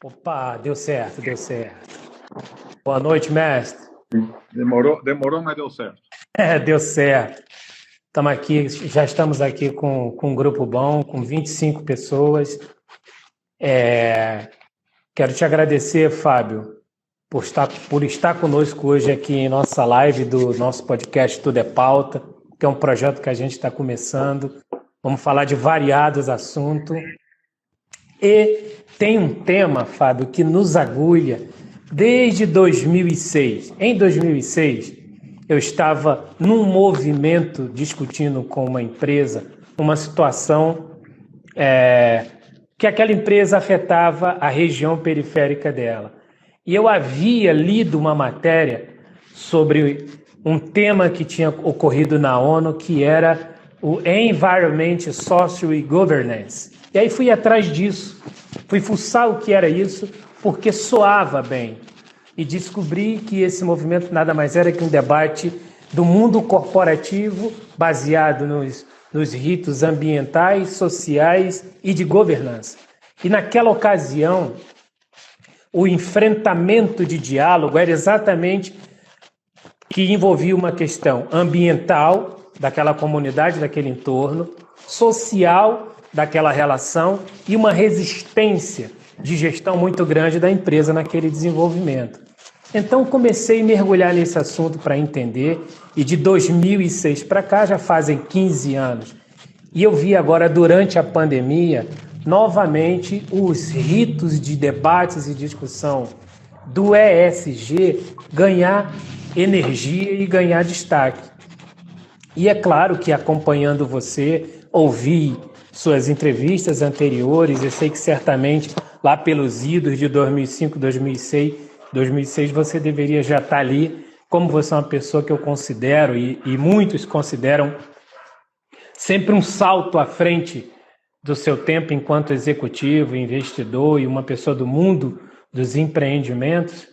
Opa, deu certo, deu certo. Boa noite, mestre. Demorou, mas deu certo. Deu certo. Estamos aqui, já estamos aqui com um grupo bom, com 25 pessoas. Quero te agradecer, Fábio, por estar conosco hoje aqui em nossa live do nosso podcast Tudo é Pauta, que é um projeto que a gente está começando. Vamos falar de variados assuntos. E tem um tema, Fábio, que nos agulha desde 2006. Em 2006, eu estava num movimento discutindo com uma empresa uma situação que aquela empresa afetava a região periférica dela. E eu havia lido uma matéria sobre um tema que tinha ocorrido na ONU, que era o Environment, Social e Governance. E aí fui atrás disso, fui fuçar o que era isso, porque soava bem. E descobri que esse movimento nada mais era que um debate do mundo corporativo baseado nos ritos ambientais, sociais e de governança. E naquela ocasião, o enfrentamento de diálogo era exatamente que envolvia uma questão ambiental daquela comunidade, daquele entorno, social daquela relação e uma resistência de gestão muito grande da empresa naquele desenvolvimento. Então comecei a mergulhar nesse assunto para entender, e de 2006 para cá já fazem 15 anos. E eu vi agora, durante a pandemia, novamente os ritos de debates e discussão do ESG ganhar energia e ganhar destaque. E é claro que, acompanhando você, ouvi suas entrevistas anteriores, eu sei que certamente lá pelos idos de 2005, 2006 você deveria já estar ali, como você é uma pessoa que eu considero e muitos consideram sempre um salto à frente do seu tempo enquanto executivo, investidor e uma pessoa do mundo dos empreendimentos,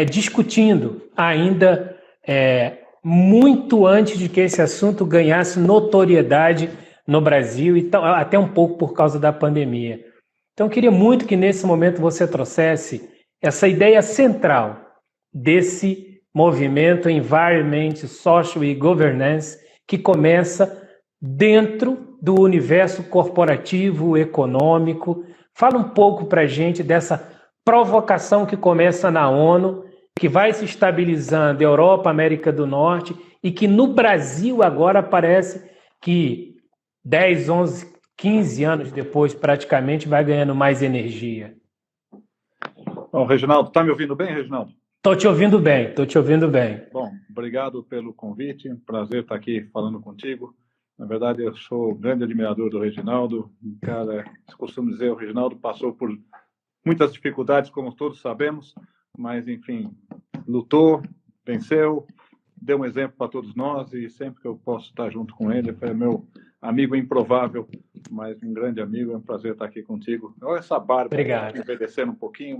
discutindo ainda muito antes de que esse assunto ganhasse notoriedade no Brasil, e até um pouco por causa da pandemia. Então, eu queria muito que nesse momento você trouxesse essa ideia central desse movimento Environment, Social e Governance, que começa dentro do universo corporativo, econômico. Fala um pouco para a gente dessa provocação que começa na ONU, que vai se estabilizando Europa, América do Norte, e que no Brasil agora parece que 10, 11, 15 anos depois praticamente vai ganhando mais energia. Bom, Reginaldo, está me ouvindo bem, Reginaldo? Estou te ouvindo bem, estou te ouvindo bem. Bom, obrigado pelo convite, prazer estar aqui falando contigo. Na verdade, eu sou grande admirador do Reginaldo, cara, costumo dizer, o Reginaldo passou por muitas dificuldades, como todos sabemos, mas, enfim, lutou, venceu, deu um exemplo para todos nós, e sempre que eu posso estar junto com ele, é meu amigo improvável, mas um grande amigo, é um prazer estar aqui contigo. Olha essa barba, envelhecendo um pouquinho.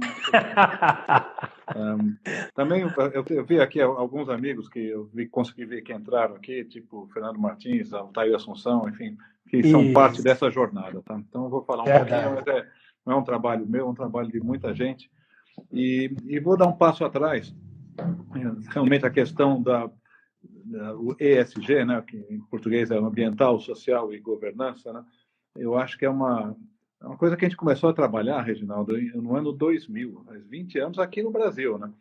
Também eu vi aqui alguns amigos que consegui ver que entraram aqui, tipo o Fernando Martins, a Altair Assunção, enfim, que são parte dessa jornada. Tá? Então eu vou falar um pouquinho, mas não é um trabalho meu, é um trabalho de muita gente. E vou dar um passo atrás. Realmente a questão o ESG, né, que em português é ambiental, social e governança, né, eu acho que é uma coisa que a gente começou a trabalhar, Reginaldo, no ano 2000, faz 20 anos aqui no Brasil, né?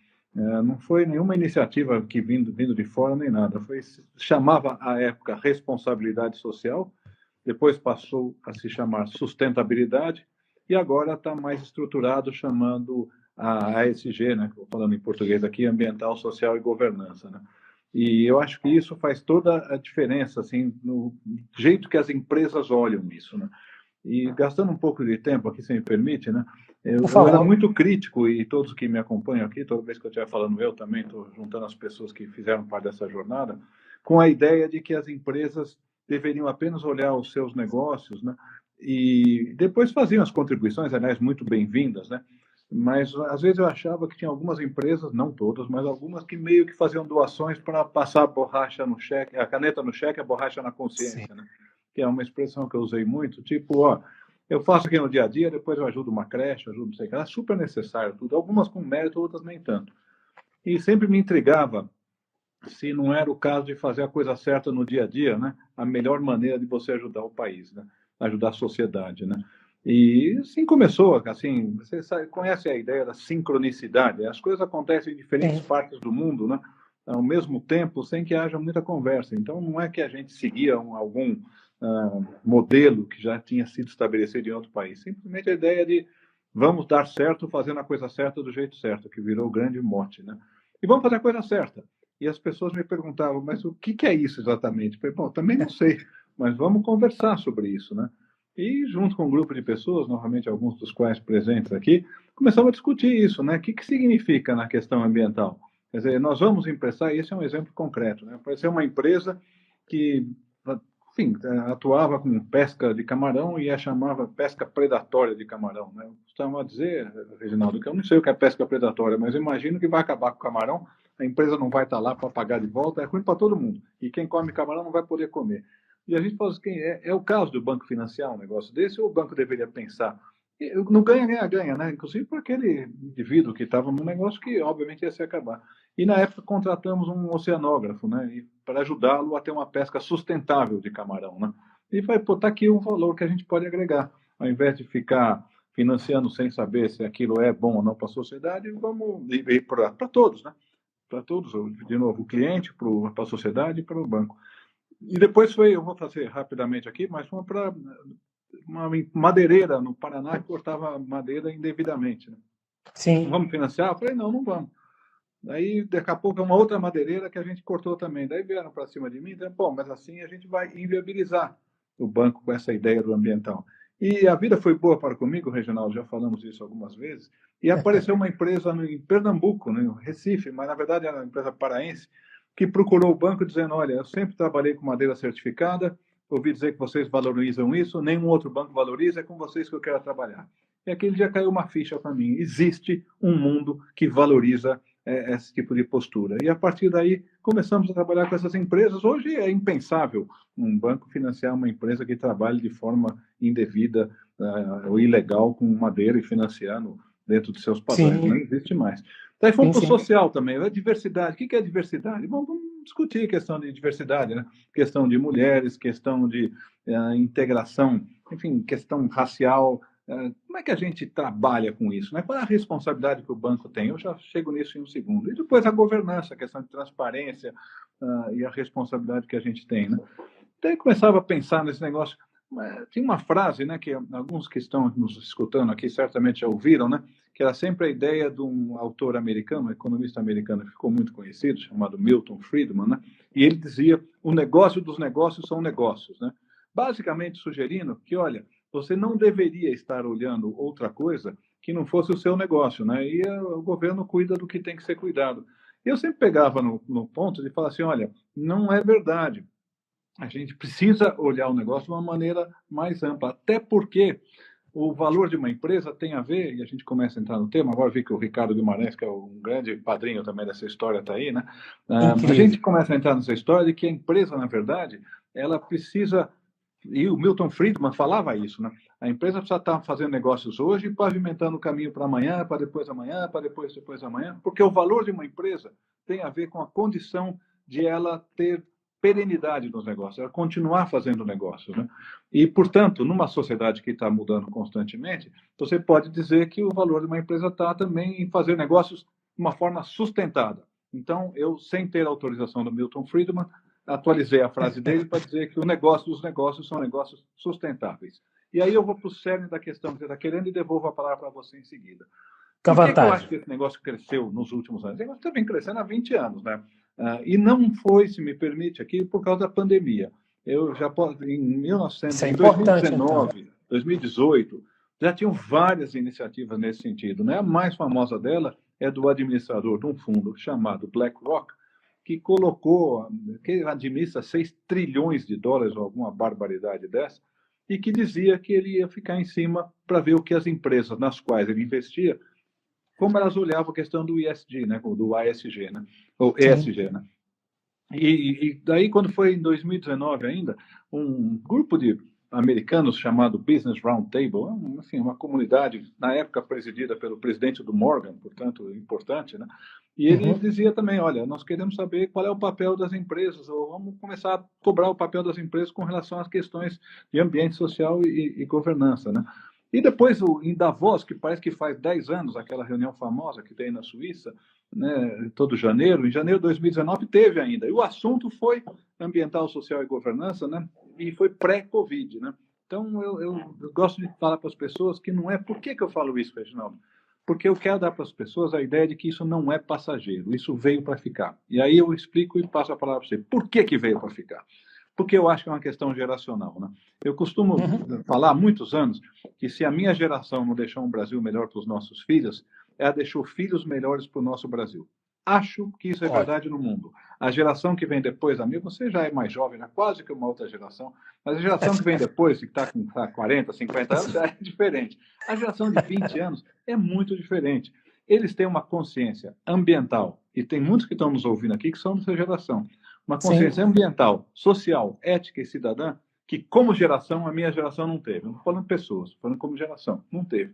Não foi nenhuma iniciativa que vindo de fora nem nada, chamava à época responsabilidade social, depois passou a se chamar sustentabilidade e agora está mais estruturado chamando a ESG, né, falando em português aqui, ambiental, social e governança, né? E eu acho que isso faz toda a diferença, assim, no jeito que as empresas olham isso, né? E gastando um pouco de tempo aqui, se me permite, né? Eu era muito crítico, e todos que me acompanham aqui, toda vez que eu estiver falando, eu também estou juntando as pessoas que fizeram parte dessa jornada, com a ideia de que as empresas deveriam apenas olhar os seus negócios, né? E depois faziam as contribuições, aliás, muito bem-vindas, né? Mas às vezes eu achava que tinha algumas empresas, não todas, mas algumas que meio que faziam doações para passar a borracha no cheque, a caneta no cheque, a borracha na consciência, né? Que é uma expressão que eu usei muito, tipo, ó, Eu faço aqui no dia a dia, depois eu ajudo uma creche, ajudo não sei o que, é super necessário tudo, algumas com mérito, outras nem tanto. E sempre me intrigava se não era o caso de fazer a coisa certa no dia a dia, né? A melhor maneira de você ajudar o país, né? Ajudar a sociedade, né? E assim começou, assim, você sabe, conhece a ideia da sincronicidade, as coisas acontecem em diferentes partes do mundo, né? Ao mesmo tempo, sem que haja muita conversa. Então, não é que a gente seguia algum modelo que já tinha sido estabelecido em outro país, simplesmente a ideia de vamos dar certo fazendo a coisa certa do jeito certo, que virou o grande mote, né? E vamos fazer a coisa certa. E as pessoas me perguntavam, mas o que é isso exatamente? Eu falei, bom, também não sei, mas vamos conversar sobre isso, né? E junto com um grupo de pessoas, novamente alguns dos quais presentes aqui, começamos a discutir isso, né? O que significa na questão ambiental? Quer dizer, nós vamos emprestar, esse é um exemplo concreto, né? Pode ser uma empresa que, enfim, atuava com pesca de camarão e a chamava pesca predatória de camarão, né? Estava a dizer, Reginaldo, que eu não sei o que é pesca predatória, mas imagino que vai acabar com o camarão, a empresa não vai estar lá para pagar de volta, é ruim para todo mundo. E quem come camarão não vai poder comer. E a gente fala assim, é o caso do banco financiar um negócio desse, ou o banco deveria pensar? Não ganha, ganha, ganha, né? Inclusive por aquele indivíduo que estava num negócio que, obviamente, ia se acabar. E, na época, contratamos um oceanógrafo, né? Para ajudá-lo a ter uma pesca sustentável de camarão, né? E vai, pô, tá aqui um valor que a gente pode agregar. Ao invés de ficar financiando sem saber se aquilo é bom ou não para a sociedade, vamos ir para todos, né? Para todos, de novo, o cliente, para a sociedade e para o banco. E depois foi, eu vou fazer rapidamente aqui, mas foi para uma madeireira no Paraná que cortava madeira indevidamente. Né? Sim. Vamos financiar? Eu falei, não, não vamos. Daí, daqui a pouco, é uma outra madeireira que a gente cortou também. Daí vieram para cima de mim, então, bom, mas assim a gente vai inviabilizar o banco com essa ideia do ambiental. E a vida foi boa para comigo, Reginaldo, já falamos isso algumas vezes, e apareceu uma empresa em Pernambuco, no Recife, mas na verdade era uma empresa paraense, que procurou o banco dizendo, olha, eu sempre trabalhei com madeira certificada, ouvi dizer que vocês valorizam isso, nenhum outro banco valoriza, é com vocês que eu quero trabalhar. E aquele dia caiu uma ficha para mim, existe um mundo que valoriza esse tipo de postura. E a partir daí começamos a trabalhar com essas empresas. Hoje é impensável um banco financiar uma empresa que trabalhe de forma indevida ou ilegal com madeira e financiando dentro dos seus padrões. Sim. Não existe mais. Daí fomos para o social também. A diversidade. O que é diversidade? Bom, vamos discutir questão de diversidade, né? Questão de mulheres, questão de integração, enfim, questão racial. Como é que a gente trabalha com isso? Né? Qual é a responsabilidade que o banco tem? Eu já chego nisso em um segundo. E depois a governança, a questão de transparência e a responsabilidade que a gente tem. Né? Daí começava a pensar nesse negócio. Tinha uma frase, né, que alguns que estão nos escutando aqui certamente já ouviram, né, que era sempre a ideia de um autor americano, um economista americano que ficou muito conhecido, chamado Milton Friedman, né, e ele dizia: o negócio dos negócios são negócios, né, basicamente sugerindo que, olha, você não deveria estar olhando outra coisa que não fosse o seu negócio, né, e o governo cuida do que tem que ser cuidado. Eu sempre pegava no ponto de falar assim: olha, não é verdade. A gente precisa olhar o negócio de uma maneira mais ampla, até porque o valor de uma empresa tem a ver, e a gente começa a entrar no tema, agora vi que o Ricardo Guimarães, que é um grande padrinho também dessa história, está aí, né? A gente começa a entrar nessa história de que a empresa, na verdade, ela precisa, e o Milton Friedman falava isso, né? A empresa precisa estar fazendo negócios hoje, pavimentando o caminho para amanhã, para depois amanhã, para depois amanhã, porque o valor de uma empresa tem a ver com a condição de ela ter perenidade nos negócios, ela continuar fazendo negócios, né? E, portanto, numa sociedade que está mudando constantemente, você pode dizer que o valor de uma empresa está também em fazer negócios de uma forma sustentada. Então, eu, sem ter autorização do Milton Friedman, atualizei a frase dele para dizer que o negócio dos negócios são negócios sustentáveis. E aí eu vou para o cerne da questão que você está querendo e devolvo a palavra para você em seguida. Por que eu acho que esse negócio cresceu nos últimos anos? Esse negócio está bem crescendo há 20 anos, né? E não foi, se me permite aqui, por causa da pandemia. Eu já em 2019, então. 2018, já tinham várias iniciativas nesse sentido. Né? A mais famosa dela é do administrador de um fundo chamado BlackRock, que administra 6 trilhões de dólares, ou alguma barbaridade dessa, e que dizia que ele ia ficar em cima para ver o que as empresas nas quais ele investia, como elas olhavam a questão do ESG, né, do ASG, né, ou ESG, né. E daí, quando foi em 2019 ainda, um grupo de americanos chamado Business Roundtable, enfim, uma comunidade, na época presidida pelo presidente do Morgan, portanto, importante, né? E ele dizia também, olha, nós queremos saber qual é o papel das empresas, ou vamos começar a cobrar o papel das empresas com relação às questões de ambiente social e governança, né? E depois, em Davos, que parece que faz 10 anos, aquela reunião famosa que tem na Suíça, né, todo janeiro, em janeiro de 2019 teve ainda. E o assunto foi ambiental, social e governança, né? E foi pré-Covid, né? Então, eu gosto de falar para as pessoas que não é... Por que eu falo isso, Reginaldo? Porque eu quero dar para as pessoas a ideia de que isso não é passageiro, isso veio para ficar. E aí eu explico e passo a palavra para você. Por que veio para ficar? Porque eu acho que é uma questão geracional, né? Eu costumo falar há muitos anos que se a minha geração não deixou um Brasil melhor para os nossos filhos, ela deixou filhos melhores para o nosso Brasil. Acho que isso é verdade no mundo. A geração que vem depois da minha, você já é mais jovem, né? Quase que uma outra geração, mas a geração que vem depois, que está com 40, 50 anos, já é diferente. A geração de 20 anos é muito diferente. Eles têm uma consciência ambiental, e tem muitos que estão nos ouvindo aqui que são dessa geração, uma consciência ambiental, social, ética e cidadã, que como geração, a minha geração não teve. Não estou falando pessoas, estou falando como geração, não teve.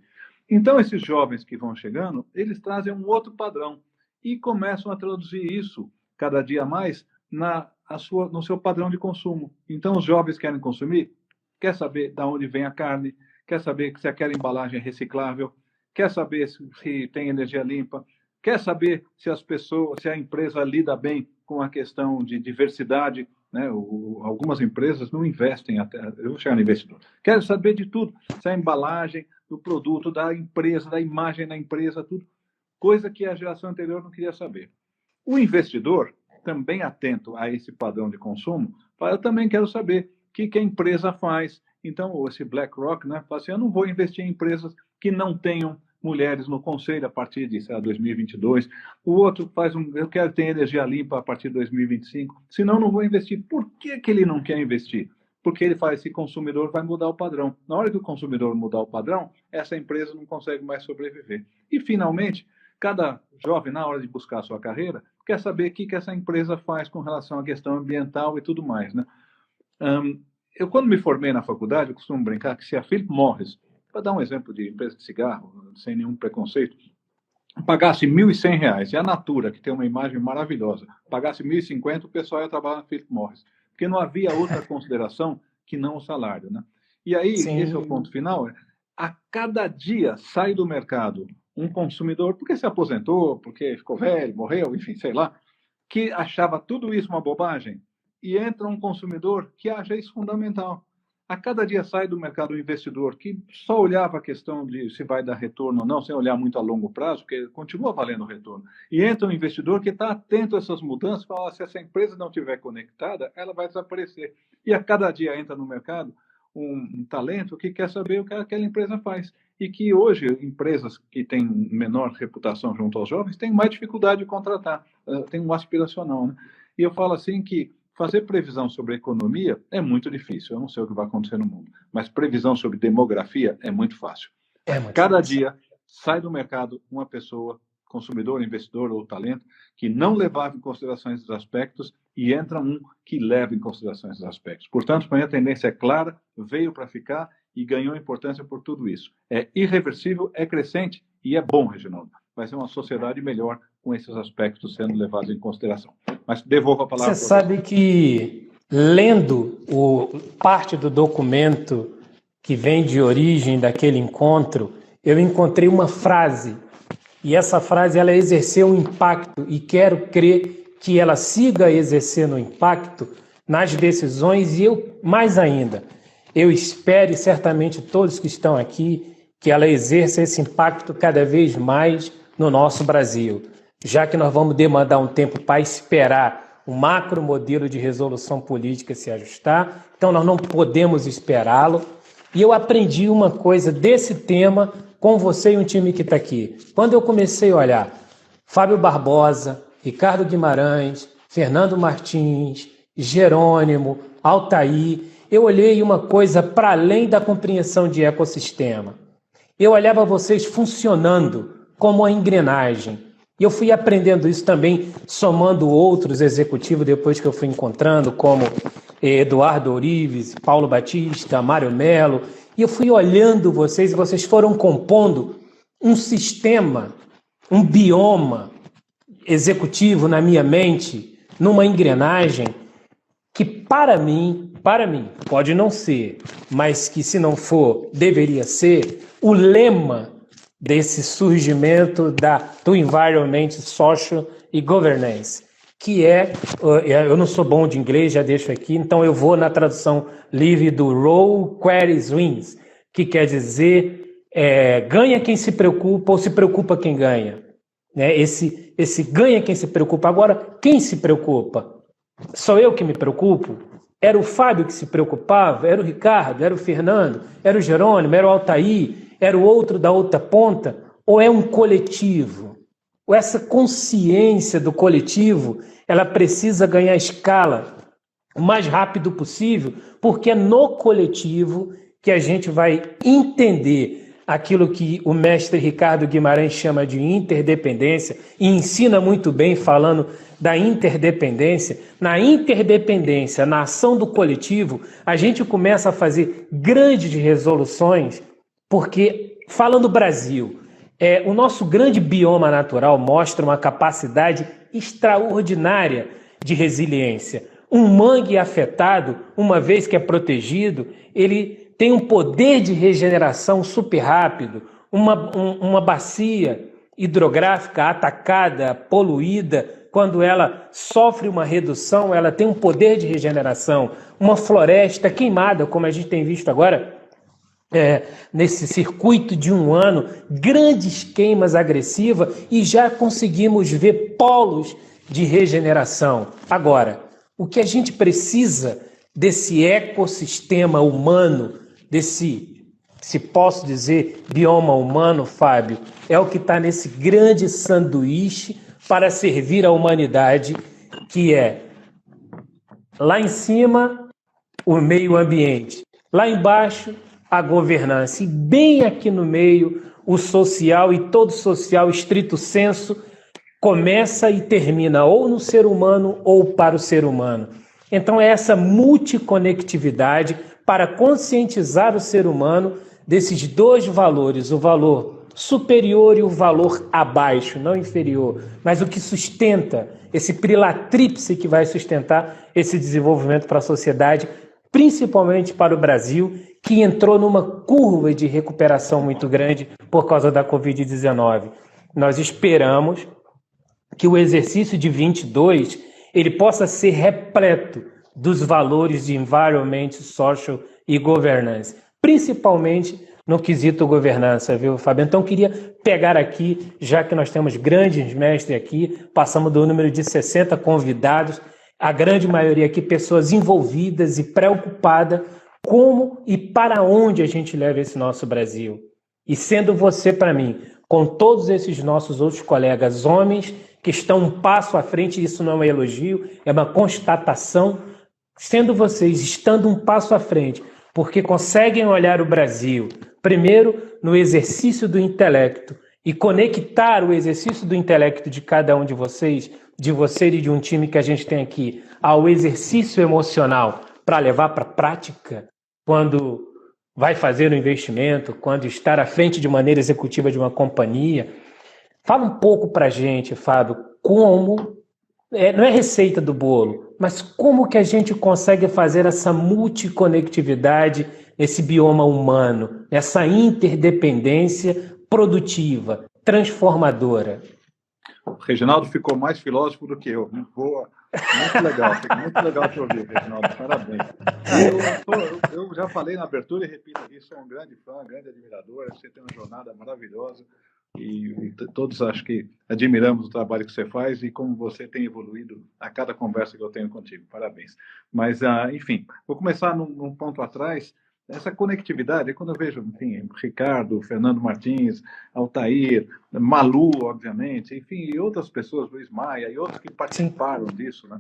Então, esses jovens que vão chegando, eles trazem um outro padrão e começam a traduzir isso, cada dia mais, no seu padrão de consumo. Então, os jovens querem consumir, quer saber de onde vem a carne, quer saber se aquela embalagem é reciclável, quer saber se tem energia limpa, quer saber se a empresa lida bem com a questão de diversidade, né? Algumas empresas não investem até... Eu vou chegar no investidor. Quero saber de tudo. Se a embalagem do produto, da empresa, da imagem da empresa, tudo. Coisa que a geração anterior não queria saber. O investidor, também atento a esse padrão de consumo, fala, eu também quero saber o que a empresa faz. Então, esse BlackRock, né, fala assim, eu não vou investir em empresas que não tenham mulheres no conselho a partir de 2022. O outro eu quero ter energia limpa a partir de 2025, senão não vou investir. Por que ele não quer investir? Porque ele faz, esse consumidor vai mudar o padrão. Na hora que o consumidor mudar o padrão, essa empresa não consegue mais sobreviver. E, finalmente, cada jovem, na hora de buscar a sua carreira, quer saber o que essa empresa faz com relação à questão ambiental e tudo mais, né? Eu, quando me formei na faculdade, eu costumo brincar que se a Philip Morris, para dar um exemplo de empresa de cigarro, sem nenhum preconceito, pagasse R$1.100, e a Natura, que tem uma imagem maravilhosa, pagasse R$1.050, o pessoal ia trabalhar na Philip Morris. Porque não havia outra consideração que não o salário, né? E aí, esse é o ponto final, a cada dia sai do mercado um consumidor, porque se aposentou, porque ficou velho, morreu, enfim, sei lá, que achava tudo isso uma bobagem, e entra um consumidor que acha isso fundamental. A cada dia sai do mercado um investidor que só olhava a questão de se vai dar retorno ou não, sem olhar muito a longo prazo, porque continua valendo o retorno. E entra um investidor que está atento a essas mudanças, fala, se essa empresa não estiver conectada, ela vai desaparecer. E a cada dia entra no mercado um talento que quer saber o que aquela empresa faz. E que hoje, empresas que têm menor reputação junto aos jovens têm mais dificuldade de contratar, tem um aspiracional, né? E eu falo assim que fazer previsão sobre a economia é muito difícil, eu não sei o que vai acontecer no mundo, mas previsão sobre demografia é muito fácil. Cada dia sai do mercado uma pessoa, consumidor, investidor ou talento, que não levava em consideração esses aspectos e entra um que leva em consideração esses aspectos. Portanto, para mim a tendência é clara, veio para ficar e ganhou importância por tudo isso. É irreversível, é crescente e é bom, Reginaldo. Vai ser uma sociedade melhor com esses aspectos sendo levados em consideração. Mas devolvo a palavra. Você sabe que, lendo parte do documento que vem de origem daquele encontro, eu encontrei uma frase, e essa frase ela exerceu um impacto, e quero crer que ela siga exercendo impacto nas decisões, e eu, mais ainda, eu espero, e certamente todos que estão aqui, que ela exerça esse impacto cada vez mais no nosso Brasil, já que nós vamos demandar um tempo para esperar o macro modelo de resolução política se ajustar, então nós não podemos esperá-lo. E eu aprendi uma coisa desse tema com você e um time que está aqui. Quando eu comecei a olhar Fábio Barbosa, Ricardo Guimarães, Fernando Martins, Jerônimo, Altair, eu olhei uma coisa para além da compreensão de ecossistema. Eu olhava vocês funcionando como uma engrenagem. E eu fui aprendendo isso também, somando outros executivos depois que eu fui encontrando, como Eduardo Ourives, Paulo Batista, Mário Melo, e eu fui olhando vocês e vocês foram compondo um sistema, um bioma executivo na minha mente, numa engrenagem que para mim, pode não ser, mas que se não for, deveria ser o lema desse surgimento do Environment, Social e Governance, que eu não sou bom de inglês, já deixo aqui, então eu vou na tradução livre do Roll Queries Wins, que quer dizer ganha quem se preocupa ou se preocupa quem ganha. Né? Esse ganha quem se preocupa. Agora, quem se preocupa? Sou eu que me preocupo? Era o Fábio que se preocupava? Era o Ricardo? Era o Fernando? Era o Jerônimo? Era o Altair? Era o outro da outra ponta? Ou é um coletivo? Ou essa consciência do coletivo, ela precisa ganhar escala o mais rápido possível, porque é no coletivo que a gente vai entender aquilo que o mestre Ricardo Guimarães chama de interdependência e ensina muito bem falando da interdependência. Na interdependência, na ação do coletivo, a gente começa a fazer grandes resoluções, porque, falando Brasil, o nosso grande bioma natural mostra uma capacidade extraordinária de resiliência. Um mangue afetado, uma vez que é protegido, ele tem um poder de regeneração super rápido. Uma bacia hidrográfica atacada, poluída, quando ela sofre uma redução, ela tem um poder de regeneração. Uma floresta queimada, como a gente tem visto agora, nesse circuito de um ano, grandes queimas agressivas, e já conseguimos ver polos de regeneração. Agora, o que a gente precisa desse ecossistema humano, se posso dizer, bioma humano, Fábio, é o que está nesse grande sanduíche para servir a humanidade, que é, lá em cima, o meio ambiente, lá embaixo, a governança, e bem aqui no meio, o social, e todo social, estrito senso, começa e termina ou no ser humano ou para o ser humano. Então é essa multiconectividade para conscientizar o ser humano desses dois valores, o valor superior e o valor abaixo, não inferior, mas o que sustenta, esse trilatríplice que vai sustentar esse desenvolvimento para a sociedade, principalmente para o Brasil, que entrou numa curva de recuperação muito grande por causa da Covid-19. Nós esperamos que o exercício de 22 ele possa ser repleto dos valores de environment, social e governance, principalmente no quesito governança, viu, Fábio? Então, queria pegar aqui, já que nós temos grandes mestres aqui, passamos do número de 60 convidados, a grande maioria aqui, pessoas envolvidas e preocupadas como e para onde a gente leva esse nosso Brasil. E sendo você, para mim, com todos esses nossos outros colegas homens que estão um passo à frente, isso não é elogio, é uma constatação, sendo vocês estando um passo à frente, porque conseguem olhar o Brasil, primeiro, no exercício do intelecto, e conectar o exercício do intelecto de cada um de vocês, de você e de um time que a gente tem aqui, ao exercício emocional, para levar para a prática, quando vai fazer o investimento, quando estar à frente de maneira executiva de uma companhia. Fala um pouco para a gente, Fábio, como, não é receita do bolo, mas como que a gente consegue fazer essa multiconectividade nesse bioma humano, essa interdependência produtiva, transformadora? O Reginaldo ficou mais filósofo do que eu. Boa, muito legal te ouvir, Reginaldo, parabéns. Eu já falei na abertura e repito aqui, sou um grande fã, grande admirador, você tem uma jornada maravilhosa e todos acho que admiramos o trabalho que você faz e como você tem evoluído a cada conversa que eu tenho contigo, parabéns. Mas, enfim, vou começar num ponto atrás. Essa conectividade, quando eu vejo, enfim, Ricardo, Fernando Martins, Altair, Malu, obviamente, enfim, e outras pessoas, Luiz Maia, e outros que participaram disso, né?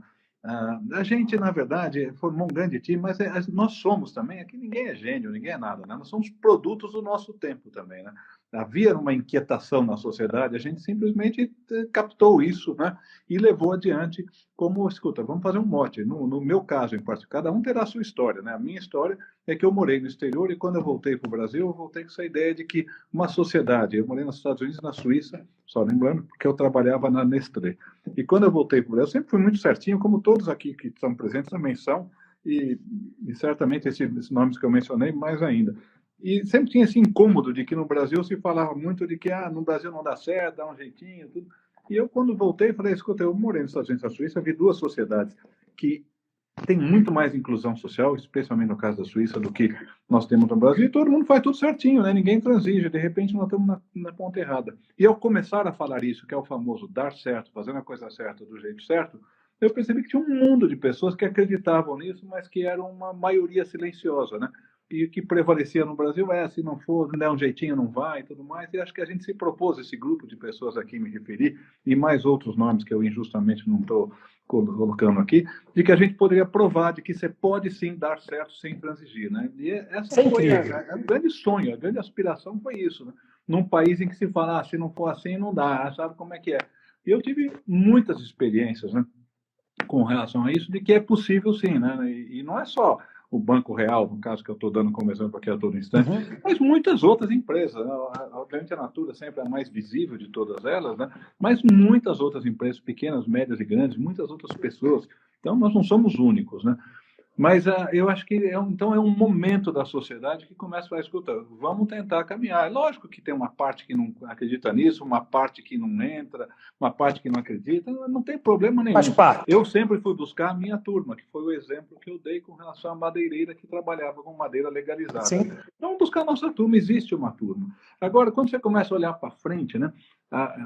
A gente, na verdade, formou um grande time, mas nós somos também, aqui ninguém é gênio, ninguém é nada, né? Nós somos produtos do nosso tempo também, né? havia uma inquietação na sociedade, a gente simplesmente captou isso, né, e levou adiante como, escuta, vamos fazer um mote. No meu caso, em particular, cada um terá a sua história, né? A minha história é que eu morei no exterior e quando eu voltei para o Brasil, eu voltei com essa ideia de que uma sociedade, eu morei nos Estados Unidos e na Suíça, só lembrando, porque eu trabalhava na Nestlé. E quando eu voltei para o Brasil, eu sempre fui muito certinho, como todos aqui que estão presentes também são, e certamente esses nomes que eu mencionei, mais ainda. E sempre tinha esse incômodo de que no Brasil se falava muito de que no Brasil não dá certo, dá um jeitinho, tudo. E eu, quando voltei, falei, escuta, eu morei nos Estados Unidos e na Suíça, vi duas sociedades que têm muito mais inclusão social, especialmente no caso da Suíça, do que nós temos no Brasil, e todo mundo faz tudo certinho, né? Ninguém transige, de repente nós estamos na ponta errada. E ao começar a falar isso, que é o famoso dar certo, fazendo a coisa certa do jeito certo, eu percebi que tinha um mundo de pessoas que acreditavam nisso, mas que eram uma maioria silenciosa, né? E o que prevalecia no Brasil se não for, não der um jeitinho, não vai e tudo mais. E acho que a gente se propôs, esse grupo de pessoas a quem me referi, e mais outros nomes que eu injustamente não estou colocando aqui, de que a gente poderia provar de que você pode sim dar certo sem transigir, né? E essa foi o grande sonho, a grande aspiração foi isso, né? Num país em que se fala, se não for assim, não dá, sabe como é que é? E eu tive muitas experiências, né, com relação a isso, de que é possível sim, né? E não é só o Banco Real, no caso que eu estou dando como exemplo aqui a todo instante, mas muitas outras empresas, né? Obviamente a Natura sempre é a mais visível de todas elas, né? Mas muitas outras empresas, pequenas, médias e grandes, muitas outras pessoas. Então, nós não somos únicos, né? Mas eu acho que então é um momento da sociedade que começa a falar, escuta, vamos tentar caminhar. É lógico que tem uma parte que não acredita nisso, uma parte que não entra, uma parte que não acredita, não tem problema nenhum. Faz parte. Eu sempre fui buscar a minha turma, que foi o exemplo que eu dei com relação à madeireira que trabalhava com madeira legalizada. Sim. Vamos buscar a nossa turma, existe uma turma. Agora, quando você começa a olhar para frente, né,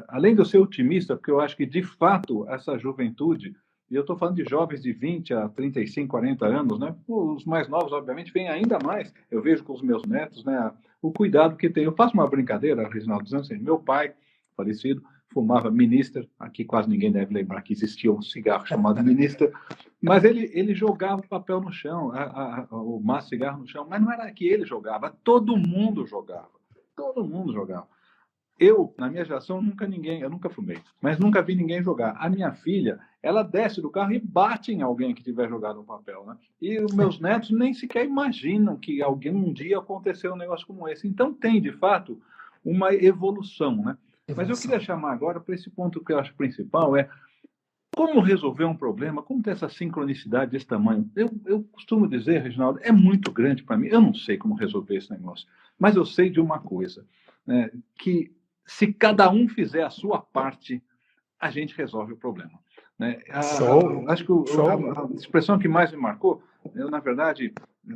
além de eu ser otimista, porque eu acho que, de fato, essa juventude, e eu estou falando de jovens de 20 a 35, 40 anos, né? Os mais novos, obviamente, vêm ainda mais. Eu vejo com os meus netos, né, o cuidado que tem. Eu faço uma brincadeira, Reginaldo, dizendo assim, meu pai, falecido, fumava Minister, aqui quase ninguém deve lembrar que existia um cigarro chamado Minister, mas ele jogava o papel no chão, o maço de cigarro no chão, mas não era que ele jogava, todo mundo jogava. Todo mundo jogava. Eu, na minha geração, eu nunca fumei, mas nunca vi ninguém jogar. A minha filha, ela desce do carro e bate em alguém que tiver jogado um papel, né? E os meus netos nem sequer imaginam que um dia aconteceu um negócio como esse. Então tem, de fato, uma evolução, né? Mas eu queria chamar agora para esse ponto que eu acho principal, como resolver um problema, como ter essa sincronicidade desse tamanho. Eu costumo dizer, Reginaldo, é muito grande para mim. Eu não sei como resolver esse negócio, mas eu sei de uma coisa, né, que se cada um fizer a sua parte, a gente resolve o problema. Né? Acho que a expressão que mais me marcou, eu, na verdade,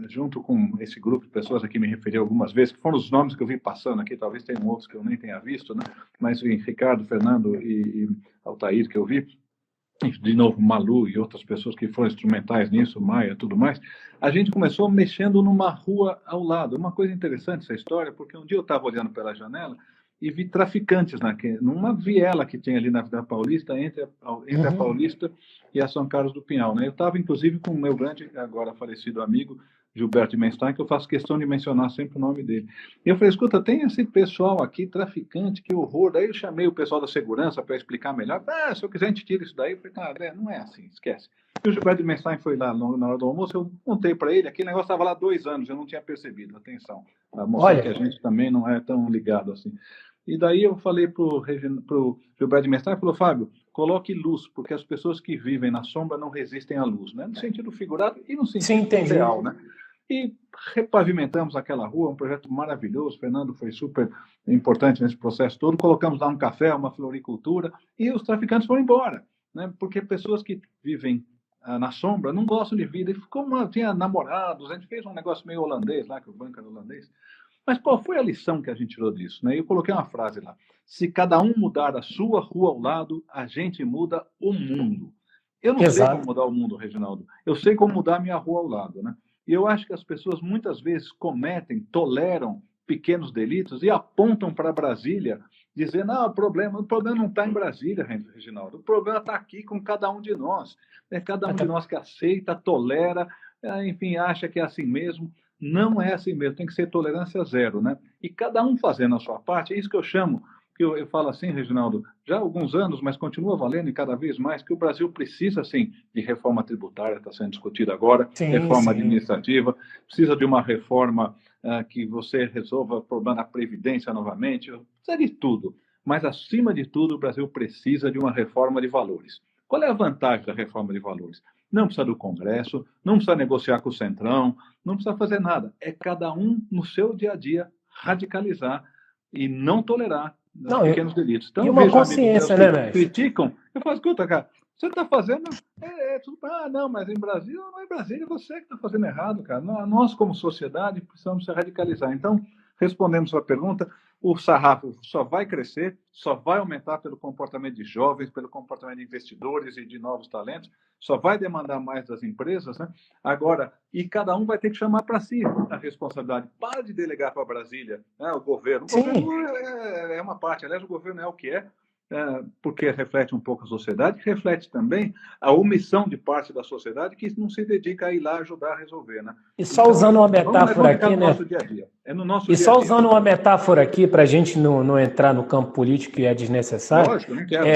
junto com esse grupo de pessoas a que me referi algumas vezes, que foram os nomes que eu vi passando aqui, talvez tenham outros que eu nem tenha visto, né? Mas Ricardo, Fernando e Altair, que eu vi, de novo, Malu e outras pessoas que foram instrumentais nisso, Maia, tudo mais, a gente começou mexendo numa rua ao lado. Uma coisa interessante essa história, porque um dia eu estava olhando pela janela e vi traficantes numa viela que tem ali na Avenida Paulista, entre a Paulista e a São Carlos do Pinhal. Né? Eu estava, inclusive, com o meu grande, agora falecido amigo, Gilberto Menstein, que eu faço questão de mencionar sempre o nome dele. E eu falei, escuta, tem esse pessoal aqui, traficante, que horror. Daí eu chamei o pessoal da segurança para explicar melhor. Se eu quiser, a gente tira isso daí. Eu falei, cara, não é assim, esquece. E o Gilberto Menstein foi lá na hora do almoço, eu contei para ele, aquele negócio estava lá 2 anos, eu não tinha percebido, atenção. A mostrar que a gente também não é tão ligado assim. E daí eu falei para o Gilberto Menstein, falou, Fábio, coloque luz, porque as pessoas que vivem na sombra não resistem à luz, né? No sentido figurado e no sentido real, né? E repavimentamos aquela rua, um projeto maravilhoso. O Fernando foi super importante nesse processo todo. Colocamos lá um café, uma floricultura, e os traficantes foram embora, né? Porque pessoas que vivem na sombra não gostam de vida. E tinha namorados, a gente fez um negócio meio holandês lá, que o banco era holandês. Mas qual foi a lição que a gente tirou disso? Né? Eu coloquei uma frase lá. Se cada um mudar a sua rua ao lado, a gente muda o mundo. Eu não sei como mudar o mundo, Reginaldo. Eu sei como mudar a minha rua ao lado, né? E eu acho que as pessoas muitas vezes toleram pequenos delitos e apontam para Brasília, dizendo, o problema não está em Brasília, Reginaldo. O problema está aqui com cada um de nós. É cada um de nós que aceita, tolera, enfim, acha que é assim mesmo. Não é assim mesmo, tem que ser tolerância zero, né? E cada um fazendo a sua parte, é isso que eu chamo, que eu falo assim, Reginaldo, já há alguns anos, mas continua valendo e cada vez mais, que o Brasil precisa, sim, de reforma tributária, está sendo discutida agora, reforma administrativa, precisa de uma reforma que você resolva o problema da Previdência novamente, precisa de tudo. Mas, acima de tudo, o Brasil precisa de uma reforma de valores. Qual é a vantagem da reforma de valores? Não precisa do Congresso, não precisa negociar com o Centrão, não precisa fazer nada. É cada um no seu dia a dia radicalizar e não tolerar pequenos delitos. Então, e uma consciência, né, mestre? Criticam. Eu falo, escuta, cara, você está fazendo... não, mas em Brasília, não é Brasília, você que está fazendo errado, cara. Nós, como sociedade, precisamos se radicalizar. Então, respondendo sua pergunta, o sarrafo só vai crescer, só vai aumentar pelo comportamento de jovens, pelo comportamento de investidores e de novos talentos, só vai demandar mais das empresas, né? Agora, e cada um vai ter que chamar para si a responsabilidade. Para de delegar para Brasília, né? O governo. O governo é uma parte, aliás, o governo é o que é, porque reflete um pouco a sociedade, reflete também a omissão de parte da sociedade que não se dedica a ir lá ajudar a resolver, né? E só então, usando uma metáfora aqui, né? Nosso dia a dia. É no nosso e dia só usando uma metáfora aqui para a gente não entrar no campo político que é desnecessário. Lógico, não quero.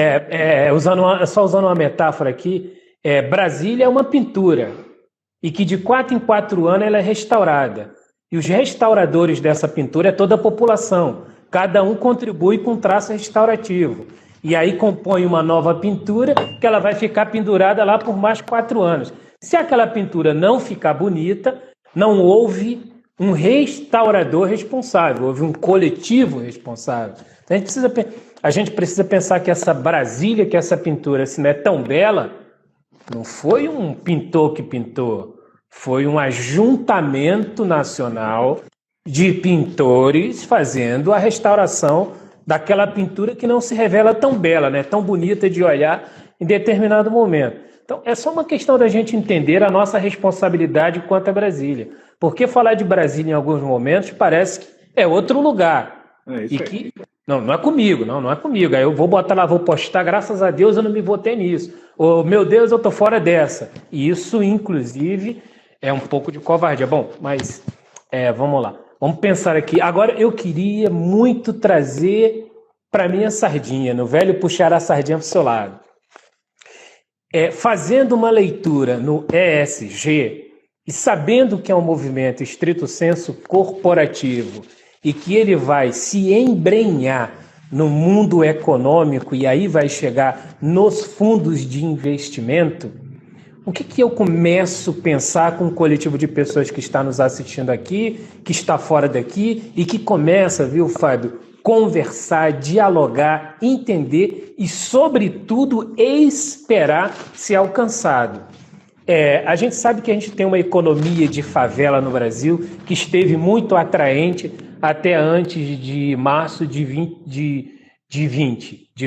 Só usando uma metáfora aqui, Brasília é uma pintura e que de 4 em 4 anos ela é restaurada. E os restauradores dessa pintura é toda a população. Cada um contribui com um traço restaurativo. E aí compõe uma nova pintura que ela vai ficar pendurada lá por mais 4 anos. Se aquela pintura não ficar bonita, não houve um restaurador responsável, houve um coletivo responsável. Então a gente precisa pensar que essa Brasília, que essa pintura, se não é tão bela, não foi um pintor que pintou, foi um ajuntamento nacional de pintores fazendo a restauração daquela pintura que não se revela tão bela, né? Tão bonita de olhar em determinado momento. Então, é só uma questão da gente entender a nossa responsabilidade quanto a Brasília. Porque falar de Brasília em alguns momentos parece que é outro lugar. Não é comigo, não é comigo. Aí eu vou botar lá, vou postar, graças a Deus eu não me botei nisso. Ou, meu Deus, eu tô fora dessa. E isso, inclusive, é um pouco de covardia. Bom, mas vamos lá. Vamos pensar aqui. Agora, eu queria muito trazer para mim a sardinha, no velho puxar a sardinha para o seu lado. Fazendo uma leitura no ESG e sabendo que é um movimento estrito sensu corporativo e que ele vai se embrenhar no mundo econômico e aí vai chegar nos fundos de investimento, o que eu começo a pensar com o coletivo de pessoas que está nos assistindo aqui, que está fora daqui e que começa, viu, Fábio, conversar, dialogar, entender e, sobretudo, esperar ser alcançado. A gente sabe que a gente tem uma economia de favela no Brasil que esteve muito atraente até antes de março de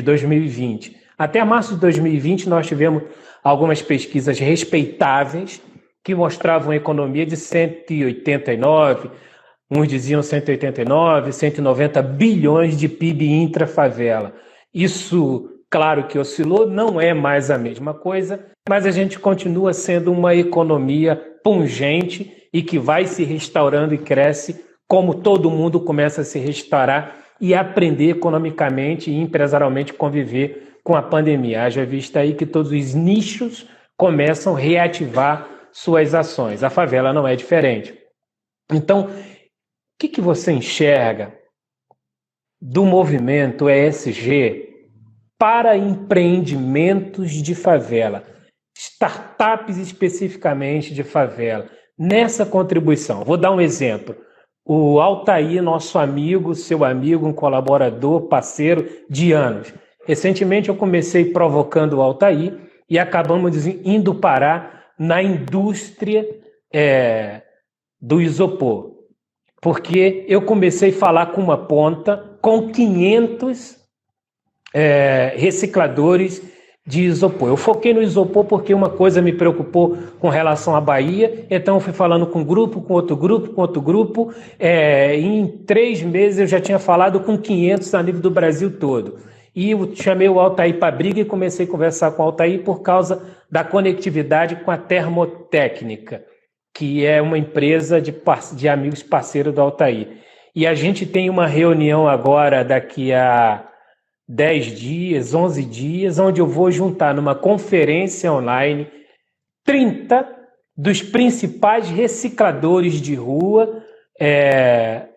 2020. Até março de 2020 nós tivemos algumas pesquisas respeitáveis que mostravam uma economia de 189, uns diziam 189, 190 bilhões de PIB intra-favela. Isso, claro que oscilou, não é mais a mesma coisa, mas a gente continua sendo uma economia pungente e que vai se restaurando e cresce, como todo mundo começa a se restaurar e aprender economicamente e empresarialmente conviver com a pandemia. Haja vista aí que todos os nichos começam a reativar suas ações. A favela não é diferente. Então, o que você enxerga do movimento ESG para empreendimentos de favela, startups especificamente de favela, nessa contribuição? Vou dar um exemplo. O Altair, nosso amigo, seu amigo, um colaborador, parceiro de anos. Recentemente eu comecei provocando o Altair e acabamos indo parar na indústria do isopor. Porque eu comecei a falar com uma ponta com 500 recicladores de isopor. Eu foquei no isopor porque uma coisa me preocupou com relação à Bahia, então eu fui falando com um grupo, com outro grupo, em 3 meses eu já tinha falado com 500 a nível do Brasil todo. E eu chamei o Altair para a briga e comecei a conversar com o Altair por causa da conectividade com a termotécnica, que é uma empresa de amigos parceiros do Altair. E a gente tem uma reunião agora, daqui a 10 dias, 11 dias, onde eu vou juntar numa conferência online 30 dos principais recicladores de rua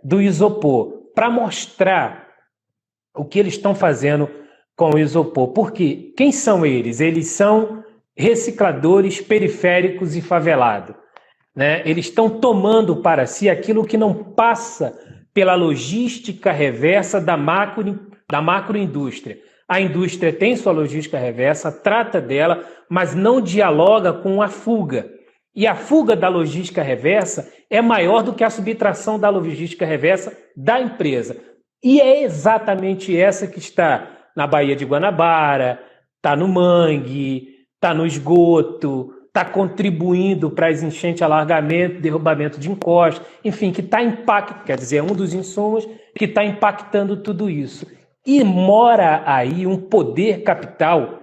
do isopor, para mostrar o que eles estão fazendo com o isopor. Porque quem são eles? Eles são recicladores periféricos e favelados, né? Eles estão tomando para si aquilo que não passa pela logística reversa da macroindústria. A indústria tem sua logística reversa, trata dela, mas não dialoga com a fuga. E a fuga da logística reversa é maior do que a subtração da logística reversa da empresa. E é exatamente essa que está na Baía de Guanabara, está no mangue, está no esgoto, está contribuindo para as enchentes, alargamento, derrubamento de encostas, enfim, que está impactando, quer dizer, é um dos insumos que está impactando tudo isso. E mora aí um poder capital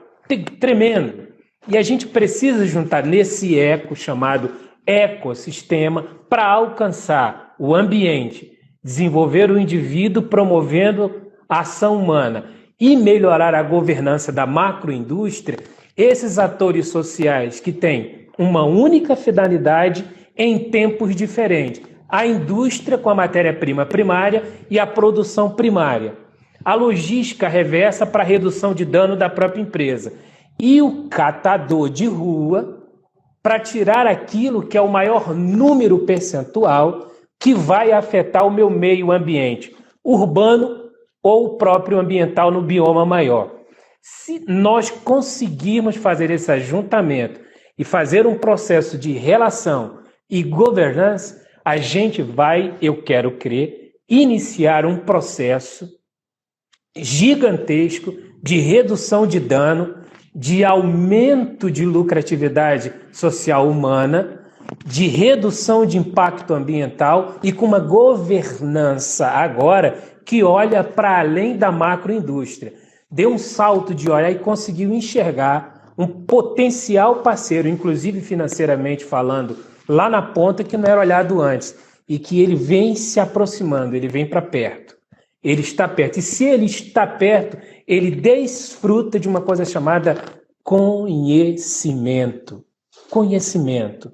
tremendo. E a gente precisa juntar nesse chamado ecossistema, para alcançar o ambiente, desenvolver o indivíduo, promovendo a ação humana e melhorar a governança da macroindústria. Esses atores sociais que têm uma única finalidade em tempos diferentes. A indústria com a matéria-prima primária e a produção primária. A logística reversa para a redução de dano da própria empresa. E o catador de rua para tirar aquilo que é o maior número percentual que vai afetar o meu meio ambiente, urbano ou o próprio ambiental no bioma maior. Se nós conseguirmos fazer esse ajuntamento e fazer um processo de relação e governança, a gente vai, eu quero crer, iniciar um processo gigantesco de redução de dano, de aumento de lucratividade social humana, de redução de impacto ambiental e com uma governança agora que olha para além da macroindústria. Deu um salto de olhar e conseguiu enxergar um potencial parceiro, inclusive financeiramente falando, lá na ponta, que não era olhado antes, e que ele vem se aproximando, ele vem para perto. Ele está perto. E se ele está perto, ele desfruta de uma coisa chamada conhecimento. Conhecimento.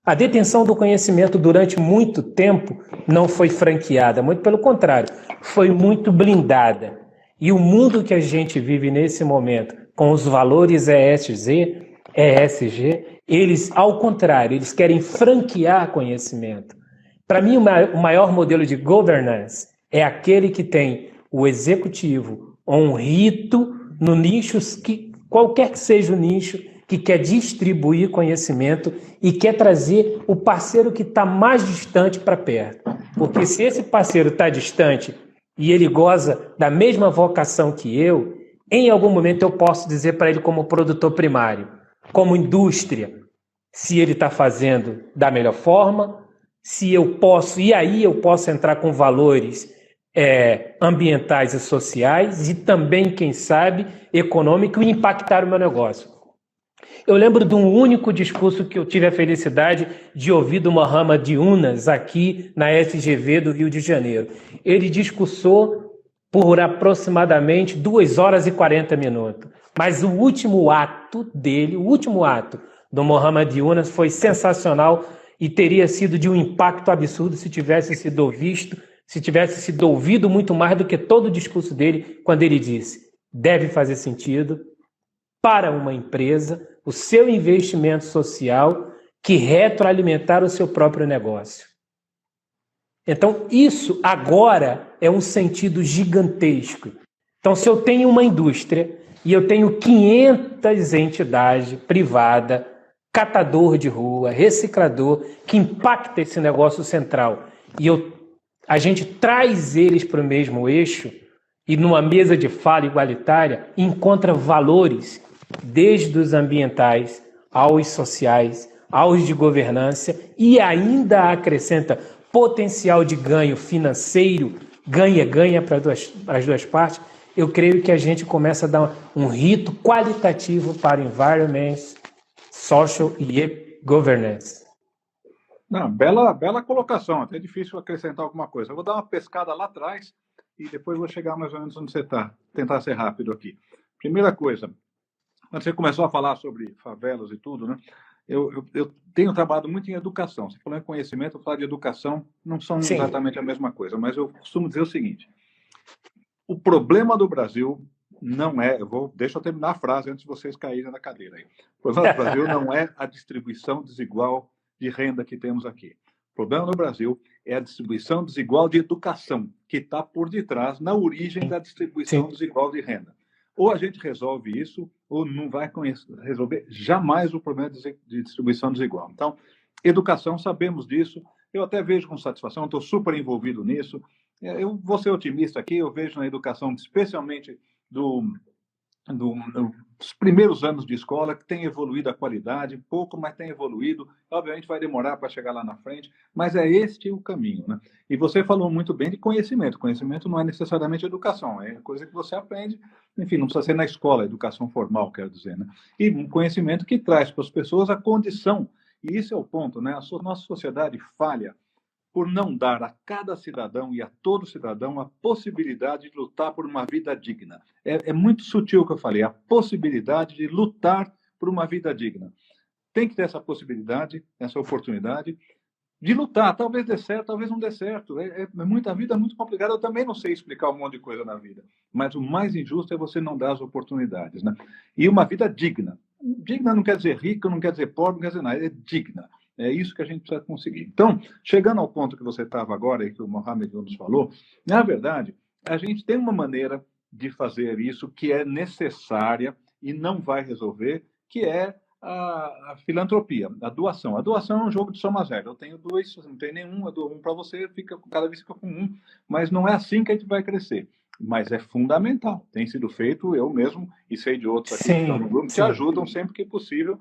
A detenção do conhecimento durante muito tempo não foi franqueada, muito pelo contrário, foi muito blindada. E o mundo que a gente vive nesse momento, com os valores ESG, eles, ao contrário, eles querem franquear conhecimento. Para mim, o maior modelo de governance é aquele que tem o executivo ou um rito no nicho, qualquer que seja o nicho, que quer distribuir conhecimento e quer trazer o parceiro que está mais distante para perto. Porque se esse parceiro está distante e ele goza da mesma vocação que eu, em algum momento eu posso dizer para ele como produtor primário, como indústria, se ele está fazendo da melhor forma, se eu posso, e aí eu posso entrar com valores ambientais e sociais e também, quem sabe, econômico e impactar o meu negócio. Eu lembro de um único discurso que eu tive a felicidade de ouvir do Mohamed Yunus aqui na FGV do Rio de Janeiro. Ele discursou por aproximadamente 2 horas e 40 minutos. Mas o último ato dele, o último ato do Mohamed Yunus foi sensacional e teria sido de um impacto absurdo se tivesse sido visto, se tivesse sido ouvido muito mais do que todo o discurso dele, quando ele disse: deve fazer sentido para uma empresa o seu investimento social que retroalimentar o seu próprio negócio. Então, isso agora é um sentido gigantesco. Então, se eu tenho uma indústria e eu tenho 500 entidades privadas, catador de rua, reciclador, que impacta esse negócio central, e a gente traz eles para o mesmo eixo, e numa mesa de fala igualitária, encontra valores, desde os ambientais, aos sociais, aos de governança, e ainda acrescenta potencial de ganho financeiro, ganha para as duas partes. Eu creio que a gente começa a dar um rito qualitativo para environment, social e governance. Não, bela colocação, até difícil acrescentar alguma coisa. Eu vou dar uma pescada lá atrás e depois vou chegar mais ou menos onde você está. Tentar ser rápido aqui. Primeira coisa, quando você começou a falar sobre favelas e tudo, né? Eu tenho trabalhado muito em educação. Você falou em conhecimento, eu falo de educação, não são Sim. exatamente a mesma coisa, mas eu costumo dizer o seguinte: o problema do Brasil não é, deixa eu terminar a frase antes de vocês caírem na cadeira aí. O problema do Brasil não é a distribuição desigual de renda que temos aqui. O problema no Brasil é a distribuição desigual de educação, que está por detrás, na origem da distribuição desigual de renda. Ou a gente resolve isso, ou não vai resolver jamais o problema de distribuição desigual. Então, educação, sabemos disso. Eu até vejo com satisfação, estou super envolvido nisso. Eu vou ser otimista aqui, eu vejo na educação, especialmente dos primeiros anos de escola, que tem evoluído a qualidade, pouco, mas tem evoluído. Obviamente vai demorar para chegar lá na frente, mas é este o caminho, né? E você falou muito bem de conhecimento. Conhecimento não é necessariamente educação, é coisa que você aprende, enfim, não precisa ser na escola, educação formal, quero dizer, né? E um conhecimento que traz para as pessoas a condição, e isso é o ponto, né? A nossa sociedade falha por não dar a cada cidadão e a todo cidadão a possibilidade de lutar por uma vida digna. É muito sutil o que eu falei, a possibilidade de lutar por uma vida digna. Tem que ter essa possibilidade, essa oportunidade de lutar. Talvez dê certo, talvez não dê certo. Muita vida é muito complicada. Eu também não sei explicar um monte de coisa na vida. Mas o mais injusto é você não dar as oportunidades, né? E uma vida digna. Digna não quer dizer rica, não quer dizer pobre, não quer dizer nada. É digna. É isso que a gente precisa conseguir. Então, chegando ao ponto que você estava agora e que o Mohamed nos falou, na verdade, a gente tem uma maneira de fazer isso que é necessária e não vai resolver, que é a filantropia, a doação. A doação é um jogo de soma zero. Eu tenho dois, você não tem nenhum, eu dou um para você, cada vez fica com um. Mas não é assim que a gente vai crescer. Mas é fundamental. Tem sido feito, eu mesmo, e sei de outros aqui que estão no grupo, que ajudam sempre que possível,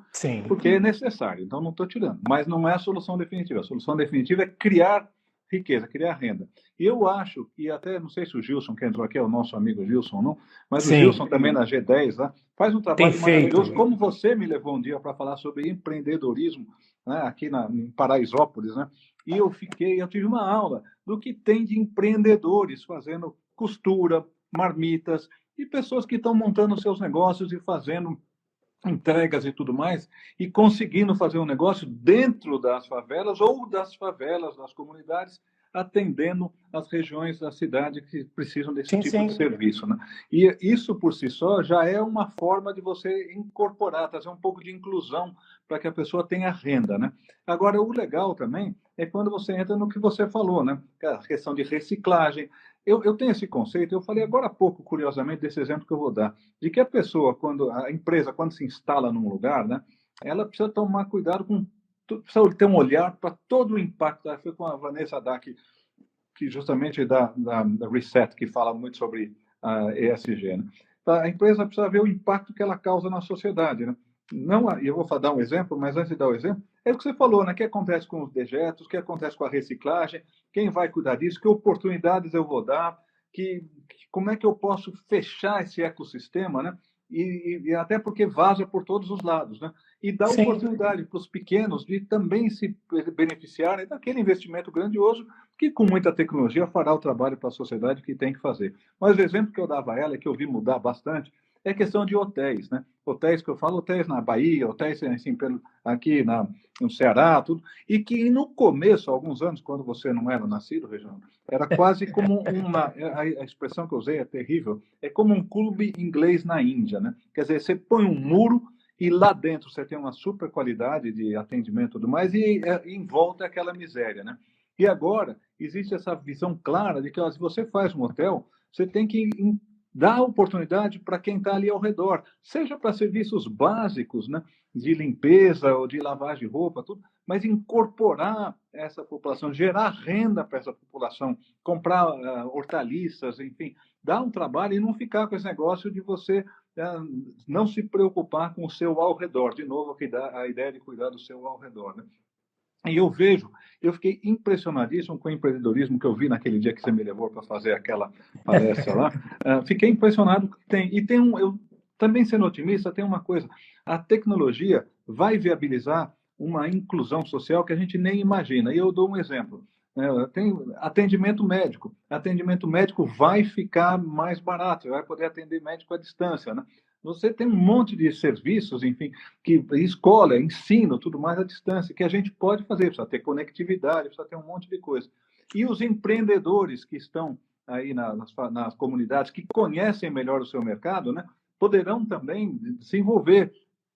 porque é necessário. Então, não estou tirando. Mas não é a solução definitiva. A solução definitiva é criar riqueza, criar renda. E eu acho, e até não sei se o Gilson, que entrou aqui, é o nosso amigo Gilson ou não, mas o Gilson também na G10 lá, faz um trabalho maravilhoso, como você me levou um dia para falar sobre empreendedorismo, né, aqui em Paraisópolis, né? E eu tive uma aula do que tem de empreendedores fazendo costura, marmitas, e pessoas que estão montando seus negócios e fazendo entregas e tudo mais, e conseguindo fazer um negócio dentro das favelas ou das favelas, das comunidades, atendendo as regiões da cidade que precisam desse tipo de serviço, né? E isso, por si só, já é uma forma de você incorporar, trazer um pouco de inclusão para que a pessoa tenha renda, né? Agora, o legal também é quando você entra no que você falou, né? A questão de reciclagem. Eu tenho esse conceito, eu falei agora há pouco, curiosamente, desse exemplo que eu vou dar, de que a empresa, quando se instala num lugar, né, ela precisa tomar cuidado precisa ter um olhar para todo o impacto. Foi com a Vanessa Dack, que justamente da Reset, que fala muito sobre a ESG, né? A empresa precisa ver o impacto que ela causa na sociedade, né? Não, eu vou dar um exemplo, mas antes de dar o exemplo, é o que você falou, né? O que acontece com os dejetos, o que acontece com a reciclagem, quem vai cuidar disso, que oportunidades eu vou dar, como é que eu posso fechar esse ecossistema, né? E até porque vaza por todos os lados, né? E dá oportunidade para os pequenos de também se beneficiarem daquele investimento grandioso que, com muita tecnologia, fará o trabalho para a sociedade que tem que fazer. Mas o exemplo que eu dava a ela, que eu vi mudar bastante, é a questão de hotéis, né? Hotéis que eu falo, hotéis na Bahia, hotéis assim, aqui no Ceará, tudo, e que no começo, há alguns anos, quando você não era nascido, Reginaldo, era quase como a expressão que eu usei é terrível, é como um clube inglês na Índia, né? Quer dizer, você põe um muro e lá dentro você tem uma super qualidade de atendimento e tudo mais, e em volta é aquela miséria, né? E agora existe essa visão clara de que se você faz um hotel, você tem que dar oportunidade para quem está ali ao redor, seja para serviços básicos, né, de limpeza ou de lavagem de roupa, tudo, mas incorporar essa população, gerar renda para essa população, comprar hortaliças, enfim, dar um trabalho e não ficar com esse negócio de você não se preocupar com o seu ao redor. De novo, aqui dá a ideia de cuidar do seu ao redor, né? E eu fiquei impressionadíssimo com o empreendedorismo que eu vi naquele dia que você me levou para fazer aquela palestra lá. Fiquei impressionado que eu também sendo otimista, tem uma coisa, a tecnologia vai viabilizar uma inclusão social que a gente nem imagina. E eu dou um exemplo. Tem atendimento médico. Atendimento médico vai ficar mais barato, vai poder atender médico à distância, né? Você tem um monte de serviços, enfim, que escola, ensino, tudo mais à distância, que a gente pode fazer, precisa ter conectividade, precisa ter um monte de coisa. E os empreendedores que estão aí nas comunidades, que conhecem melhor o seu mercado, né, poderão também se envolver,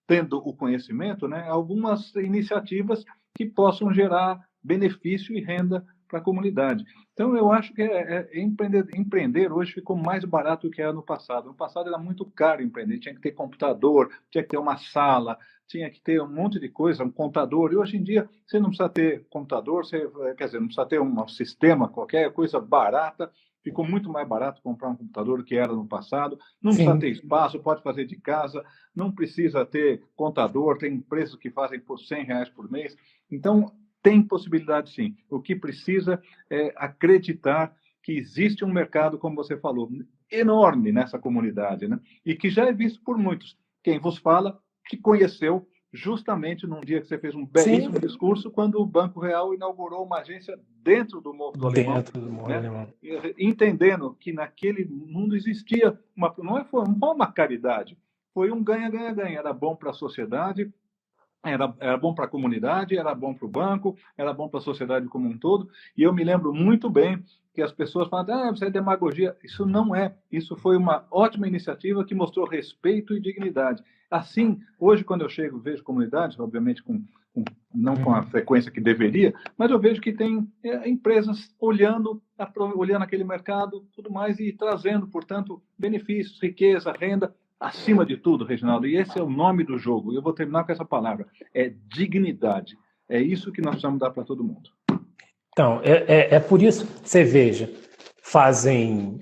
tendo o conhecimento, né, algumas iniciativas que possam gerar benefício e renda para a comunidade. Então, eu acho que empreender hoje ficou mais barato do que era no passado. No passado era muito caro empreender, tinha que ter computador, tinha que ter uma sala, tinha que ter um monte de coisa, um contador. E hoje em dia, você não precisa ter computador, quer dizer, não precisa ter um sistema qualquer, coisa barata. Ficou muito mais barato comprar um computador do que era no passado. Não precisa ter espaço, pode fazer de casa, não precisa ter contador, tem empresas que fazem por R$100 por mês. Então, tem possibilidade, sim. O que precisa é acreditar que existe um mercado, como você falou, enorme nessa comunidade, né? E que já é visto por muitos. Quem vos fala, que conheceu justamente num dia que você fez um belíssimo discurso, quando o Banco Real inaugurou uma agência dentro do Morro do Alemão. Dentro do Morro do Alemão. Entendendo que naquele mundo existia, não foi uma caridade, foi um ganha-ganha-ganha. Era bom para a sociedade, era bom para a comunidade, era bom para o banco, era bom para a sociedade como um todo. E eu me lembro muito bem que as pessoas falam, isso é demagogia. Isso não é. Isso foi uma ótima iniciativa que mostrou respeito e dignidade. Assim, hoje, quando eu chego, vejo comunidades, obviamente não com a frequência que deveria, mas eu vejo que tem empresas olhando aquele mercado, tudo mais, e trazendo, portanto, benefícios, riqueza, renda. Acima de tudo, Reginaldo, e esse é o nome do jogo, eu vou terminar com essa palavra, é dignidade. É isso que nós precisamos dar para todo mundo. Então, é por isso que você veja, fazem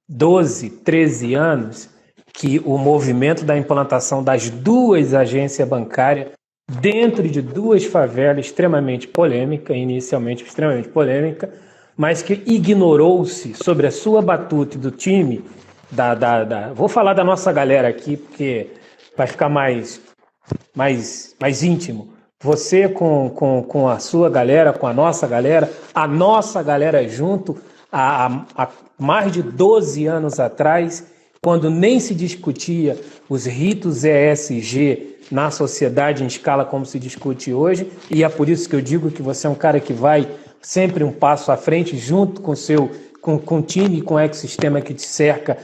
12, 13 anos que o movimento da implantação das duas agências bancárias dentro de duas favelas extremamente polêmica, inicialmente extremamente polêmica, mas que ignorou-se sobre a sua batuta e do time vou falar da nossa galera aqui, porque vai ficar mais íntimo. Você com a sua galera, com a nossa galera junto, há mais de 12 anos atrás, quando nem se discutia os ritos ESG na sociedade em escala como se discute hoje, e é por isso que eu digo que você é um cara que vai sempre um passo à frente, junto com o time, com o ecossistema que te cerca,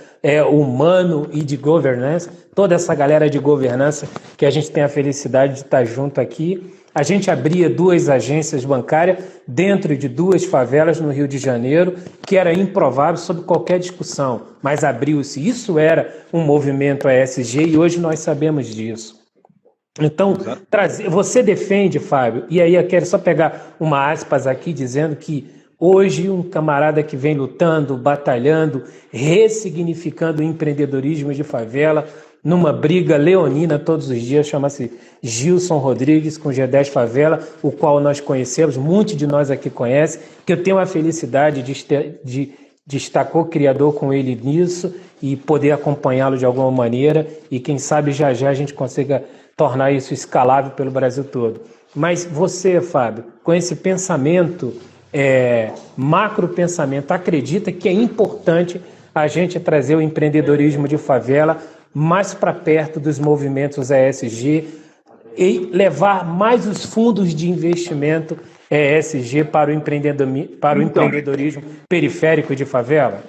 humano e de governança, toda essa galera de governança que a gente tem a felicidade de estar junto aqui. A gente abria duas agências bancárias dentro de duas favelas no Rio de Janeiro, que era improvável sob qualquer discussão, mas abriu-se. Isso era um movimento ESG e hoje nós sabemos disso. Então, você defende, Fábio, e aí eu quero só pegar uma aspas aqui dizendo que hoje um camarada que vem lutando, batalhando, ressignificando o empreendedorismo de favela, numa briga leonina todos os dias, chama-se Gilson Rodrigues, com G10 Favela, o qual nós conhecemos, muitos de nós aqui conhecem, que eu tenho a felicidade de estar co-criador com ele nisso e poder acompanhá-lo de alguma maneira, e quem sabe já a gente consiga tornar isso escalável pelo Brasil todo. Mas você, Fábio, com esse pensamento, macro pensamento, acredita que é importante a gente trazer o empreendedorismo de favela mais para perto dos movimentos ESG e levar mais os fundos de investimento ESG para o empreendedorismo periférico de favela?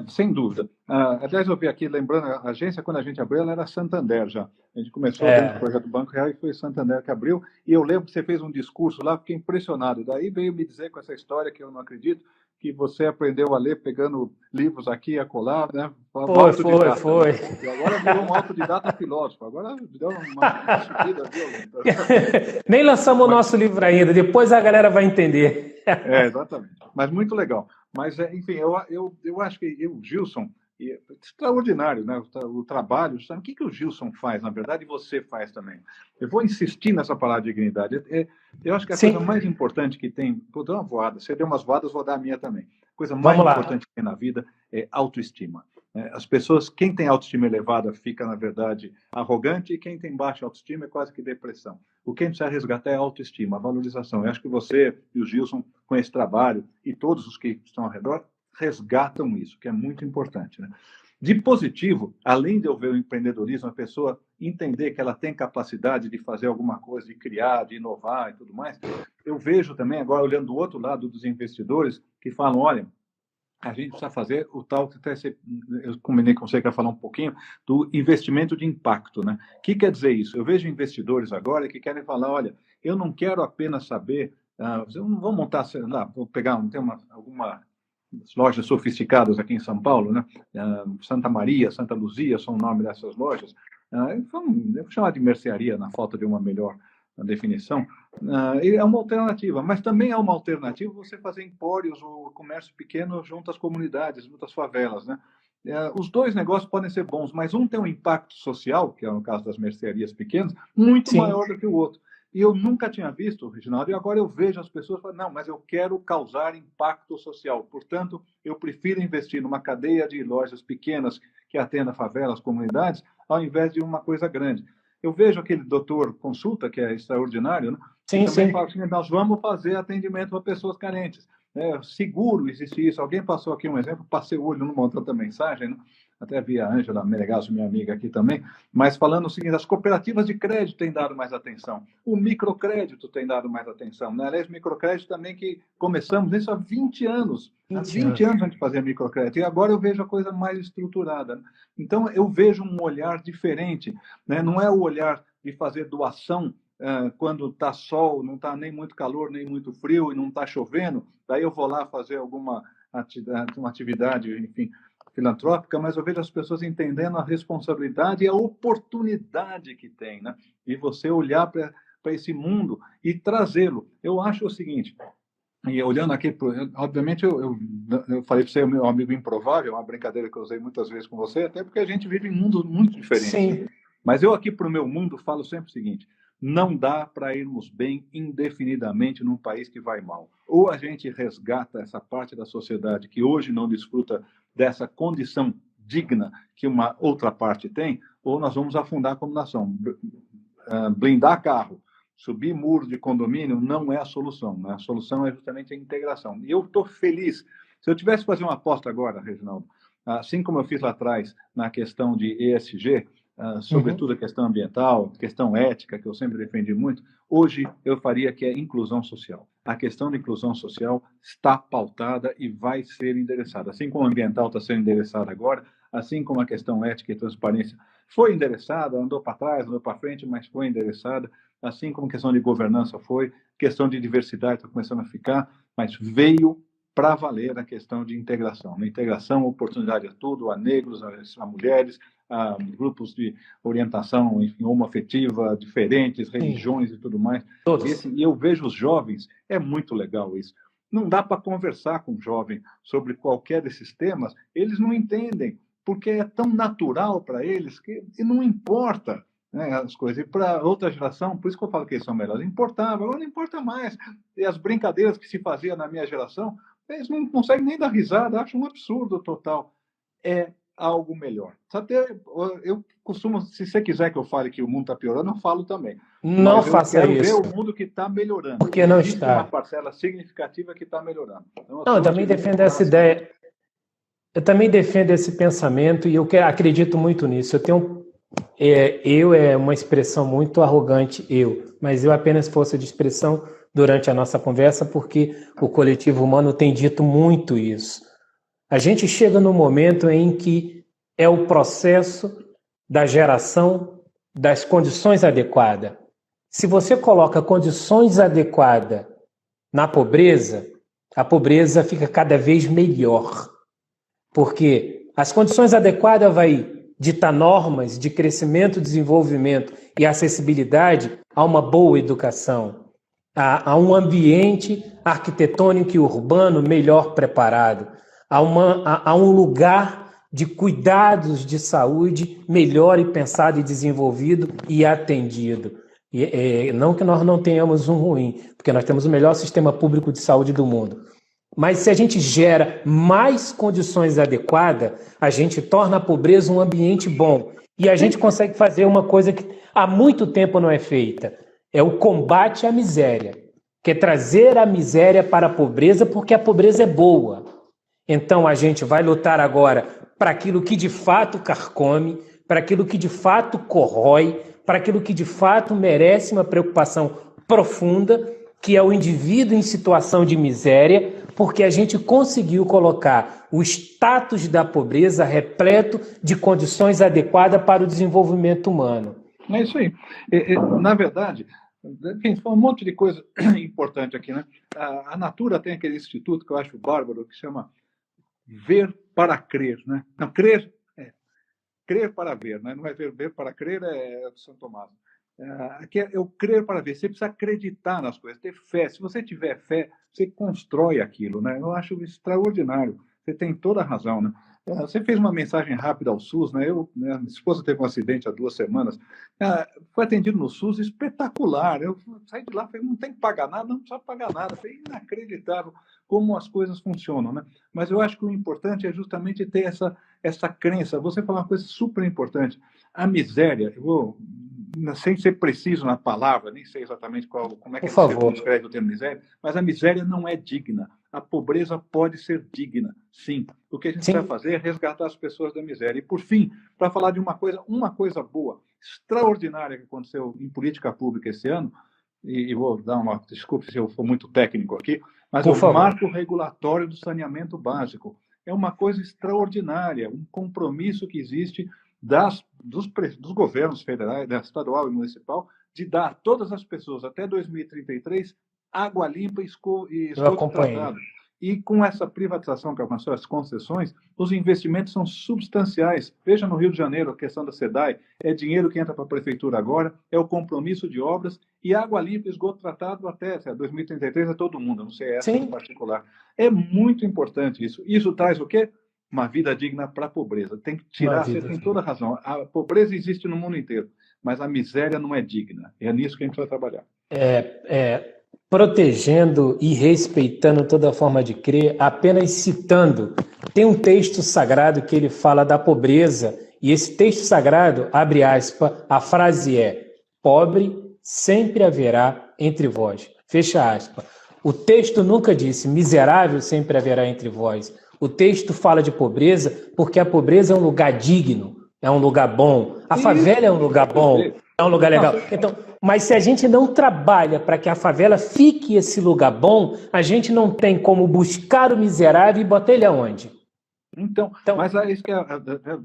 Sem dúvida. Aliás, eu vi aqui, lembrando, a agência, quando a gente abriu, ela era Santander já. A gente começou dentro do projeto Banco Real e foi Santander que abriu. E eu lembro que você fez um discurso lá, fiquei impressionado. Daí veio me dizer com essa história, que eu não acredito, que você aprendeu a ler pegando livros aqui e acolá, né? Foi. E agora virou um autodidata filósofo. Agora deu uma subida violenta. Nem lançamos o nosso livro ainda, depois a galera vai entender. Exatamente. Mas muito legal. Mas, enfim, eu acho que o Gilson, extraordinário, né? O trabalho, sabe? O que o Gilson faz, na verdade, e você faz também. Eu vou insistir nessa palavra de dignidade. Eu acho que a coisa mais importante que tem... Vou dar uma voada. Você deu umas voadas, vou dar a minha também. A coisa mais importante que tem na vida é autoestima. As pessoas, quem tem autoestima elevada fica, na verdade, arrogante, e quem tem baixa autoestima é quase que depressão. O que a gente precisa resgatar é a autoestima, a valorização. Eu acho que você e o Gilson, com esse trabalho, e todos os que estão ao redor, resgatam isso, que é muito importante, né? De positivo, além de eu ver o empreendedorismo, a pessoa entender que ela tem capacidade de fazer alguma coisa, de criar, de inovar e tudo mais, eu vejo também, agora olhando do outro lado dos investidores, que falam, olha, a gente precisa fazer o tal que até eu combinei com você que ia falar um pouquinho do investimento de impacto, né? O que quer dizer isso? Eu vejo investidores agora que querem falar, olha, eu não quero apenas saber, eu não vou montar, sei lá, vou pegar, tem alguma lojas sofisticadas aqui em São Paulo, né? Santa Maria, Santa Luzia são o nome dessas lojas. Eu vou chamar de mercearia, na falta de uma melhor definição. É uma alternativa, mas também é uma alternativa você fazer empórios ou comércio pequeno junto às comunidades, junto às favelas, né? Os dois negócios podem ser bons, mas um tem um impacto social, que é no caso das mercearias pequenas, muito Sim. maior do que o outro. E eu nunca tinha visto, Reginaldo, e agora eu vejo as pessoas falando, não, mas eu quero causar impacto social. Portanto, eu prefiro investir numa cadeia de lojas pequenas que atenda favelas, comunidades, ao invés de uma coisa grande. Eu vejo aquele doutor consulta, que é extraordinário, né? Sim, também sim. fala assim, nós vamos fazer atendimento para pessoas carentes. Seguro existe isso. Alguém passou aqui um exemplo, passei o olho numa outra mensagem, né? Até vi a Ângela Menegasso, minha amiga aqui também, mas falando o seguinte, as cooperativas de crédito têm dado mais atenção, o microcrédito tem dado mais atenção, né? Aliás, microcrédito também que começamos isso há 20 anos. Há 20 anos a gente fazia microcrédito, e agora eu vejo a coisa mais estruturada, né? Então, eu vejo um olhar diferente, né? Não é o olhar de fazer doação quando está sol, não está nem muito calor, nem muito frio, e não está chovendo, daí eu vou lá fazer alguma atividade, enfim, filantrópica, mas eu vejo as pessoas entendendo a responsabilidade e a oportunidade que tem, né? E você olhar para esse mundo e trazê-lo. Eu acho o seguinte, e olhando aqui, obviamente eu falei para você, o meu amigo improvável, uma brincadeira que eu usei muitas vezes com você, até porque a gente vive em mundos muito diferentes. Sim. Mas eu aqui para o meu mundo falo sempre o seguinte, não dá para irmos bem indefinidamente num país que vai mal. Ou a gente resgata essa parte da sociedade que hoje não desfruta dessa condição digna que uma outra parte tem, ou nós vamos afundar como nação. Blindar carro, subir muro de condomínio não é a solução, né? A solução é justamente a integração. E eu estou feliz. Se eu tivesse que fazer uma aposta agora, Reginaldo, assim como eu fiz lá atrás na questão de ESG, sobretudo a questão ambiental, questão ética, que eu sempre defendi muito, hoje eu faria que é inclusão social. A questão de inclusão social está pautada e vai ser endereçada. Assim como a ambiental está sendo endereçada agora, assim como a questão ética e transparência foi endereçada, andou para trás, andou para frente, mas foi endereçada, assim como a questão de governança foi, questão de diversidade está começando a ficar, mas veio para valer a questão de integração. Na integração, oportunidade a tudo, a negros, a mulheres, a grupos de orientação, enfim, homoafetiva, diferentes, religiões e tudo mais. E eu vejo os jovens, é muito legal isso. Não dá para conversar com um jovem sobre qualquer desses temas, eles não entendem, porque é tão natural para eles que não importa, né, as coisas. E para outra geração, por isso que eu falo que eles são melhores, importava, agora não importa mais. E as brincadeiras que se fazia na minha geração, eles não conseguem nem dar risada, acham um absurdo total. É algo melhor. Eu costumo, se você quiser que eu fale que o mundo está piorando, eu falo também. Não faça isso. Eu quero ver o mundo que está melhorando. Porque não está. Uma parcela significativa que está melhorando. Então, eu também defendo essa ideia. Eu também defendo esse pensamento e eu acredito muito nisso. Eu é uma expressão muito arrogante, mas eu apenas força de expressão durante a nossa conversa, porque o coletivo humano tem dito muito isso. A gente chega no momento em que é o processo da geração das condições adequadas. Se você coloca condições adequadas na pobreza, a pobreza fica cada vez melhor. Porque as condições adequadas vai ditar normas de crescimento, desenvolvimento e acessibilidade a uma boa educação, a um ambiente arquitetônico e urbano melhor preparado, a um lugar de cuidados de saúde melhor e pensado e desenvolvido e atendido. Não que nós não tenhamos um ruim, porque nós temos o melhor sistema público de saúde do mundo. Mas se a gente gera mais condições adequadas, a gente torna a pobreza um ambiente bom. E a gente consegue fazer uma coisa que há muito tempo não é feita. É o combate à miséria. Que é trazer a miséria para a pobreza, porque a pobreza é boa. Então a gente vai lutar agora para aquilo que de fato carcome, para aquilo que de fato corrói, para aquilo que de fato merece uma preocupação profunda, que é o indivíduo em situação de miséria, porque a gente conseguiu colocar o status da pobreza repleto de condições adequadas para o desenvolvimento humano. É isso aí. Na verdade, foi um monte de coisa importante aqui, né? A Natura tem aquele instituto que eu acho bárbaro, que chama Ver para Crer, né? Não, crer para ver, né? Não é ver para crer, é do São Tomás. Aqui é o crer para ver. Você precisa acreditar nas coisas, ter fé. Se você tiver fé, você constrói aquilo, né? Eu acho extraordinário. Você tem toda a razão, né? Você fez uma mensagem rápida ao SUS, né? Minha esposa teve um acidente há 2 semanas. Foi atendido no SUS, espetacular. Eu saí de lá, falei, não tem que pagar nada, não precisa pagar nada. Foi inacreditável como as coisas funcionam, né? Mas eu acho que o importante é justamente ter essa crença. Você falou uma coisa super importante. A miséria, eu vou, sem ser preciso na palavra, nem sei exatamente como é que você descreve o termo miséria, mas a miséria não é digna. A pobreza pode ser digna, sim. O que a gente vai fazer é resgatar as pessoas da miséria. E, por fim, para falar de uma coisa boa, extraordinária que aconteceu em política pública esse ano, e vou dar uma desculpa se eu for muito técnico aqui, mas o marco regulatório do saneamento básico é uma coisa extraordinária, um compromisso que existe dos governos federais, estadual e municipal, de dar a todas as pessoas até 2033 água limpa e esgoto tratado. E com essa privatização que alcançou as concessões, os investimentos são substanciais. Veja no Rio de Janeiro a questão da SEDAI, é dinheiro que entra para a prefeitura agora, é o compromisso de obras, e água limpa e esgoto tratado até 2033 é todo mundo, não sei essa em particular. É muito importante isso. Isso traz o quê? Uma vida digna para a pobreza. Tem que tirar, você tem toda a razão. A pobreza existe no mundo inteiro, mas a miséria não é digna. É nisso que a gente vai trabalhar. Protegendo e respeitando toda forma de crer, apenas citando. Tem um texto sagrado que ele fala da pobreza, e esse texto sagrado, abre aspas, a frase é: pobre sempre haverá entre vós. Fecha aspas. O texto nunca disse miserável sempre haverá entre vós. O texto fala de pobreza porque a pobreza é um lugar digno, é um lugar bom. A favela é um lugar bom, é um lugar legal. Então, mas se a gente não trabalha para que a favela fique esse lugar bom, a gente não tem como buscar o miserável e botar ele aonde? Então, mas é isso que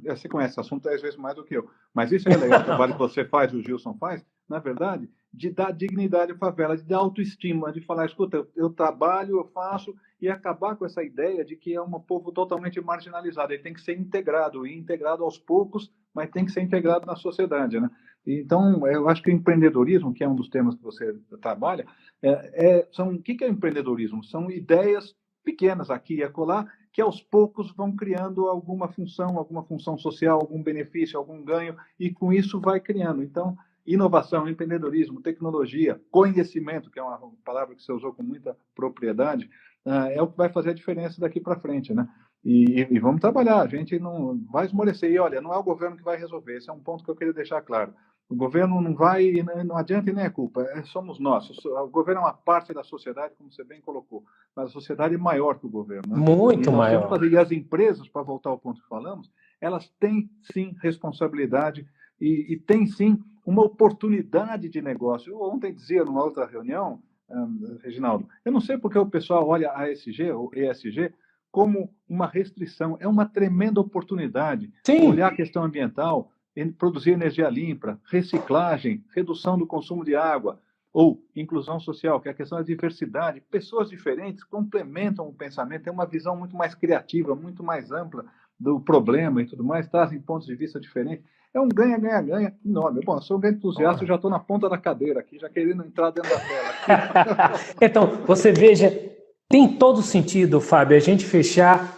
você conhece o assunto 10 vezes mais do que eu. Mas isso é legal, o trabalho que você faz, o Gilson faz, na verdade, de dar dignidade à favela, de dar autoestima, de falar, escuta, eu trabalho, eu faço, e acabar com essa ideia de que é um povo totalmente marginalizado. Ele tem que ser integrado, e integrado aos poucos, mas tem que ser integrado na sociedade, né? Então, eu acho que o empreendedorismo, que é um dos temas que você trabalha, o que é empreendedorismo? São ideias pequenas aqui e acolá, que aos poucos vão criando alguma função social, algum benefício, algum ganho, e com isso vai criando. Então, inovação, empreendedorismo, tecnologia, conhecimento, que é uma palavra que você usou com muita propriedade, é o que vai fazer a diferença daqui para frente, né? E vamos trabalhar, a gente não vai esmorecer. E olha, não é o governo que vai resolver, esse é um ponto que eu queria deixar claro. O governo não vai, não adianta e nem é culpa, somos nós. O governo é uma parte da sociedade, como você bem colocou, mas a sociedade é maior que o governo. Né? Muito maior. E as empresas, para voltar ao ponto que falamos, elas têm sim responsabilidade e têm sim uma oportunidade de negócio. Eu ontem dizia numa outra reunião, Reginaldo, eu não sei porque o pessoal olha a ESG, ou ESG, como uma restrição. É uma tremenda oportunidade. Sim. Olhar a questão ambiental, produzir energia limpa, reciclagem, redução do consumo de água, ou inclusão social, que é a questão da diversidade. Pessoas diferentes complementam o pensamento, têm uma visão muito mais criativa, muito mais ampla do problema e tudo mais, trazem pontos de vista diferentes. É um ganha-ganha-ganha enorme. Bom, eu sou um grande entusiasta, eu já estou na ponta da cadeira aqui, já querendo entrar dentro da tela. Então, você veja, tem todo sentido, Fábio, a gente fechar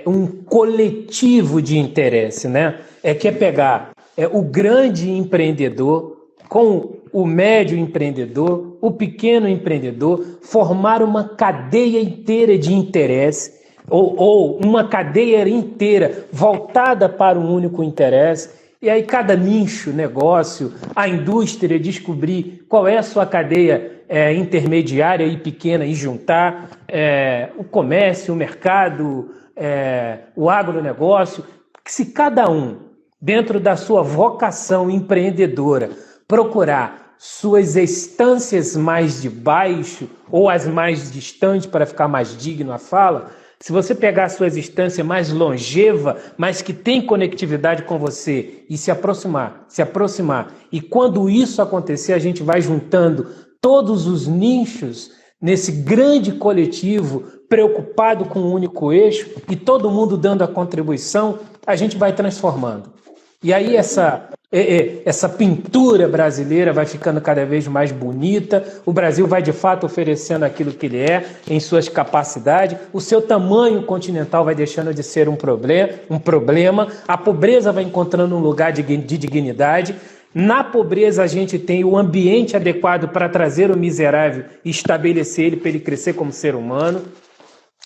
um coletivo de interesse, né? Que é pegar o grande empreendedor com o médio empreendedor, o pequeno empreendedor, formar uma cadeia inteira de interesse, ou uma cadeia inteira voltada para um único interesse, e aí cada nicho, negócio, a indústria descobrir qual é a sua cadeia intermediária e pequena e juntar o comércio, o mercado, o agronegócio. Se cada um, dentro da sua vocação empreendedora, procurar suas estâncias mais de baixo ou as mais distantes para ficar mais digno a fala, se você pegar a sua existência mais longeva, mas que tem conectividade com você e se aproximar, e quando isso acontecer, a gente vai juntando todos os nichos nesse grande coletivo preocupado com um único eixo e todo mundo dando a contribuição, a gente vai transformando. E aí essa pintura brasileira vai ficando cada vez mais bonita, o Brasil vai de fato oferecendo aquilo que ele é, em suas capacidades, o seu tamanho continental vai deixando de ser um problema, a pobreza vai encontrando um lugar de dignidade. Na pobreza a gente tem o ambiente adequado para trazer o miserável e estabelecer ele para ele crescer como ser humano.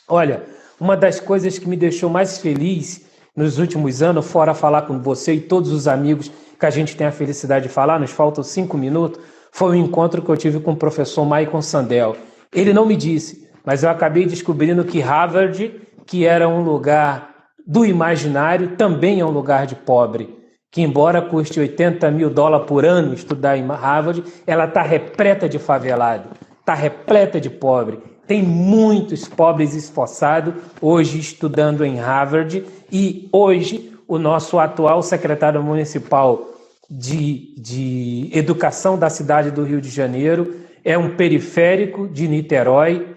Olha, uma das coisas que me deixou mais feliz nos últimos anos, fora falar com você e todos os amigos que a gente tem a felicidade de falar, nos faltam 5 minutos, foi o encontro que eu tive com o professor Michael Sandel. Ele não me disse, mas eu acabei descobrindo que Harvard, que era um lugar do imaginário, também é um lugar de pobre. Que embora custe $80 mil por ano estudar em Harvard, ela está repleta de favelado, está repleta de pobre. Tem muitos pobres esforçados hoje estudando em Harvard e hoje o nosso atual secretário municipal de educação da cidade do Rio de Janeiro é um periférico de Niterói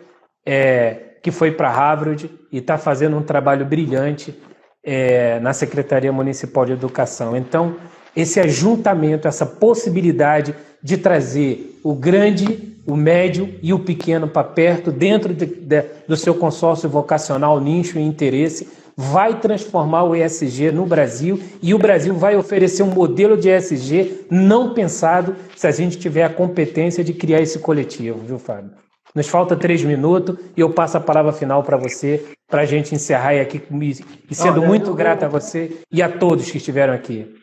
que foi para Harvard e está fazendo um trabalho brilhante na Secretaria Municipal de Educação. Então, esse ajuntamento, essa possibilidade de trazer o grande, o médio e o pequeno para perto, dentro do seu consórcio vocacional, nicho e interesse, vai transformar o ESG no Brasil e o Brasil vai oferecer um modelo de ESG não pensado se a gente tiver a competência de criar esse coletivo, viu, Fábio? Nos falta 3 minutos e eu passo a palavra final para você, para a gente encerrar aqui e sendo muito grato a você e a todos que estiveram aqui.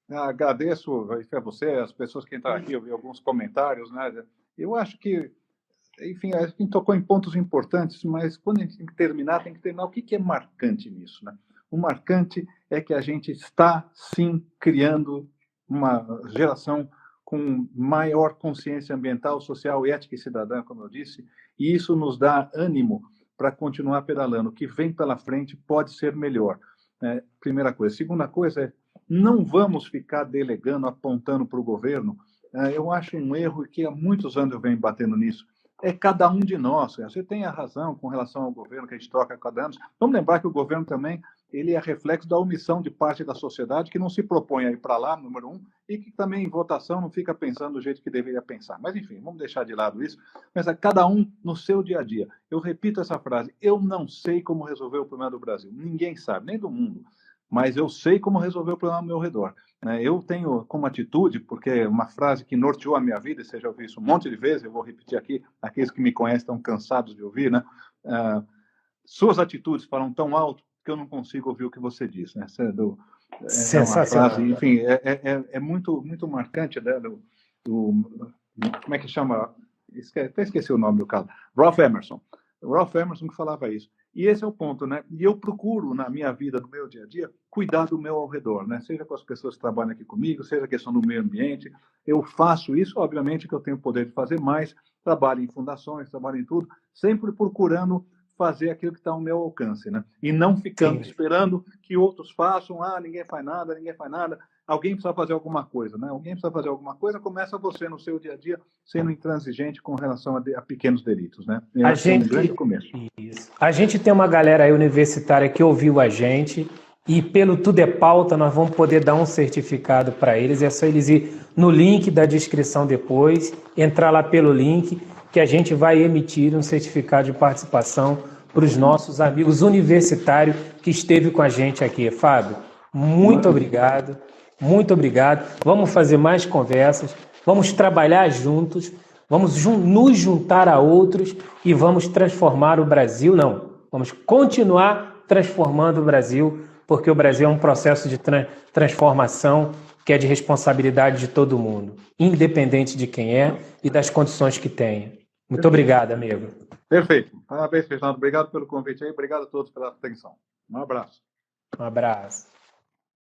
Agradeço a você, as pessoas que entraram aqui, eu vi alguns comentários, né? Eu acho que, enfim, a gente tocou em pontos importantes, mas quando a gente tem que terminar o que é marcante nisso, né? O marcante é que a gente está, sim, criando uma geração com maior consciência ambiental, social, ética e cidadã, como eu disse, e isso nos dá ânimo para continuar pedalando. O que vem pela frente pode ser melhor. Primeira coisa. Segunda coisa é, não vamos ficar delegando, apontando para o governo. Eu acho um erro que há muitos anos eu venho batendo nisso. É cada um de nós. Você tem a razão com relação ao governo que a gente troca a cada ano. Vamos lembrar que o governo também ele é reflexo da omissão de parte da sociedade que não se propõe a ir para lá, número 1, e que também em votação não fica pensando do jeito que deveria pensar. Mas, enfim, vamos deixar de lado isso. Mas é cada um no seu dia a dia. Eu repito essa frase, eu não sei como resolver o problema do Brasil. Ninguém sabe, nem do mundo. Mas eu sei como resolver o problema ao meu redor. Eu tenho como atitude, porque é uma frase que norteou a minha vida, e você já ouviu isso um monte de vezes, eu vou repetir aqui, aqueles que me conhecem estão cansados de ouvir, né? Suas atitudes falam tão alto que eu não consigo ouvir o que você diz, né? Sensacional. Uma frase, enfim, é muito, muito marcante, né? Como é que chama? Até esqueci o nome do cara. Ralph Emerson. O Ralph Emerson que falava isso. E esse é o ponto, né? E eu procuro, na minha vida, no meu dia a dia, cuidar do meu ao redor, né? Seja com as pessoas que trabalham aqui comigo, seja a questão do meio ambiente. Eu faço isso, obviamente que eu tenho o poder de fazer mais, trabalho em fundações, trabalho em tudo, sempre procurando fazer aquilo que está ao meu alcance, né? E não ficando esperando que outros façam, ninguém faz nada, alguém precisa fazer alguma coisa, né? Alguém precisa fazer alguma coisa, começa você no seu dia a dia sendo intransigente com relação a pequenos delitos, né? A gente, um grande começo. Isso. A gente tem uma galera aí universitária que ouviu a gente e pelo Tudo é Pauta nós vamos poder dar um certificado para eles, é só eles ir no link da descrição depois, entrar lá pelo link que a gente vai emitir um certificado de participação para os nossos amigos universitários que esteve com a gente aqui. Fábio, muito obrigado. Muito obrigado. Vamos fazer mais conversas. vamos trabalhar juntos, vamos nos juntar a outros e vamos transformar o Brasil. Não, vamos continuar transformando o Brasil, porque o Brasil é um processo de transformação que é de responsabilidade de todo mundo, independente de quem é e das condições que tenha. Muito obrigado, amigo. Perfeito. Parabéns, Fernando. Obrigado pelo convite aí. Obrigado a todos pela atenção. Um abraço. Um abraço.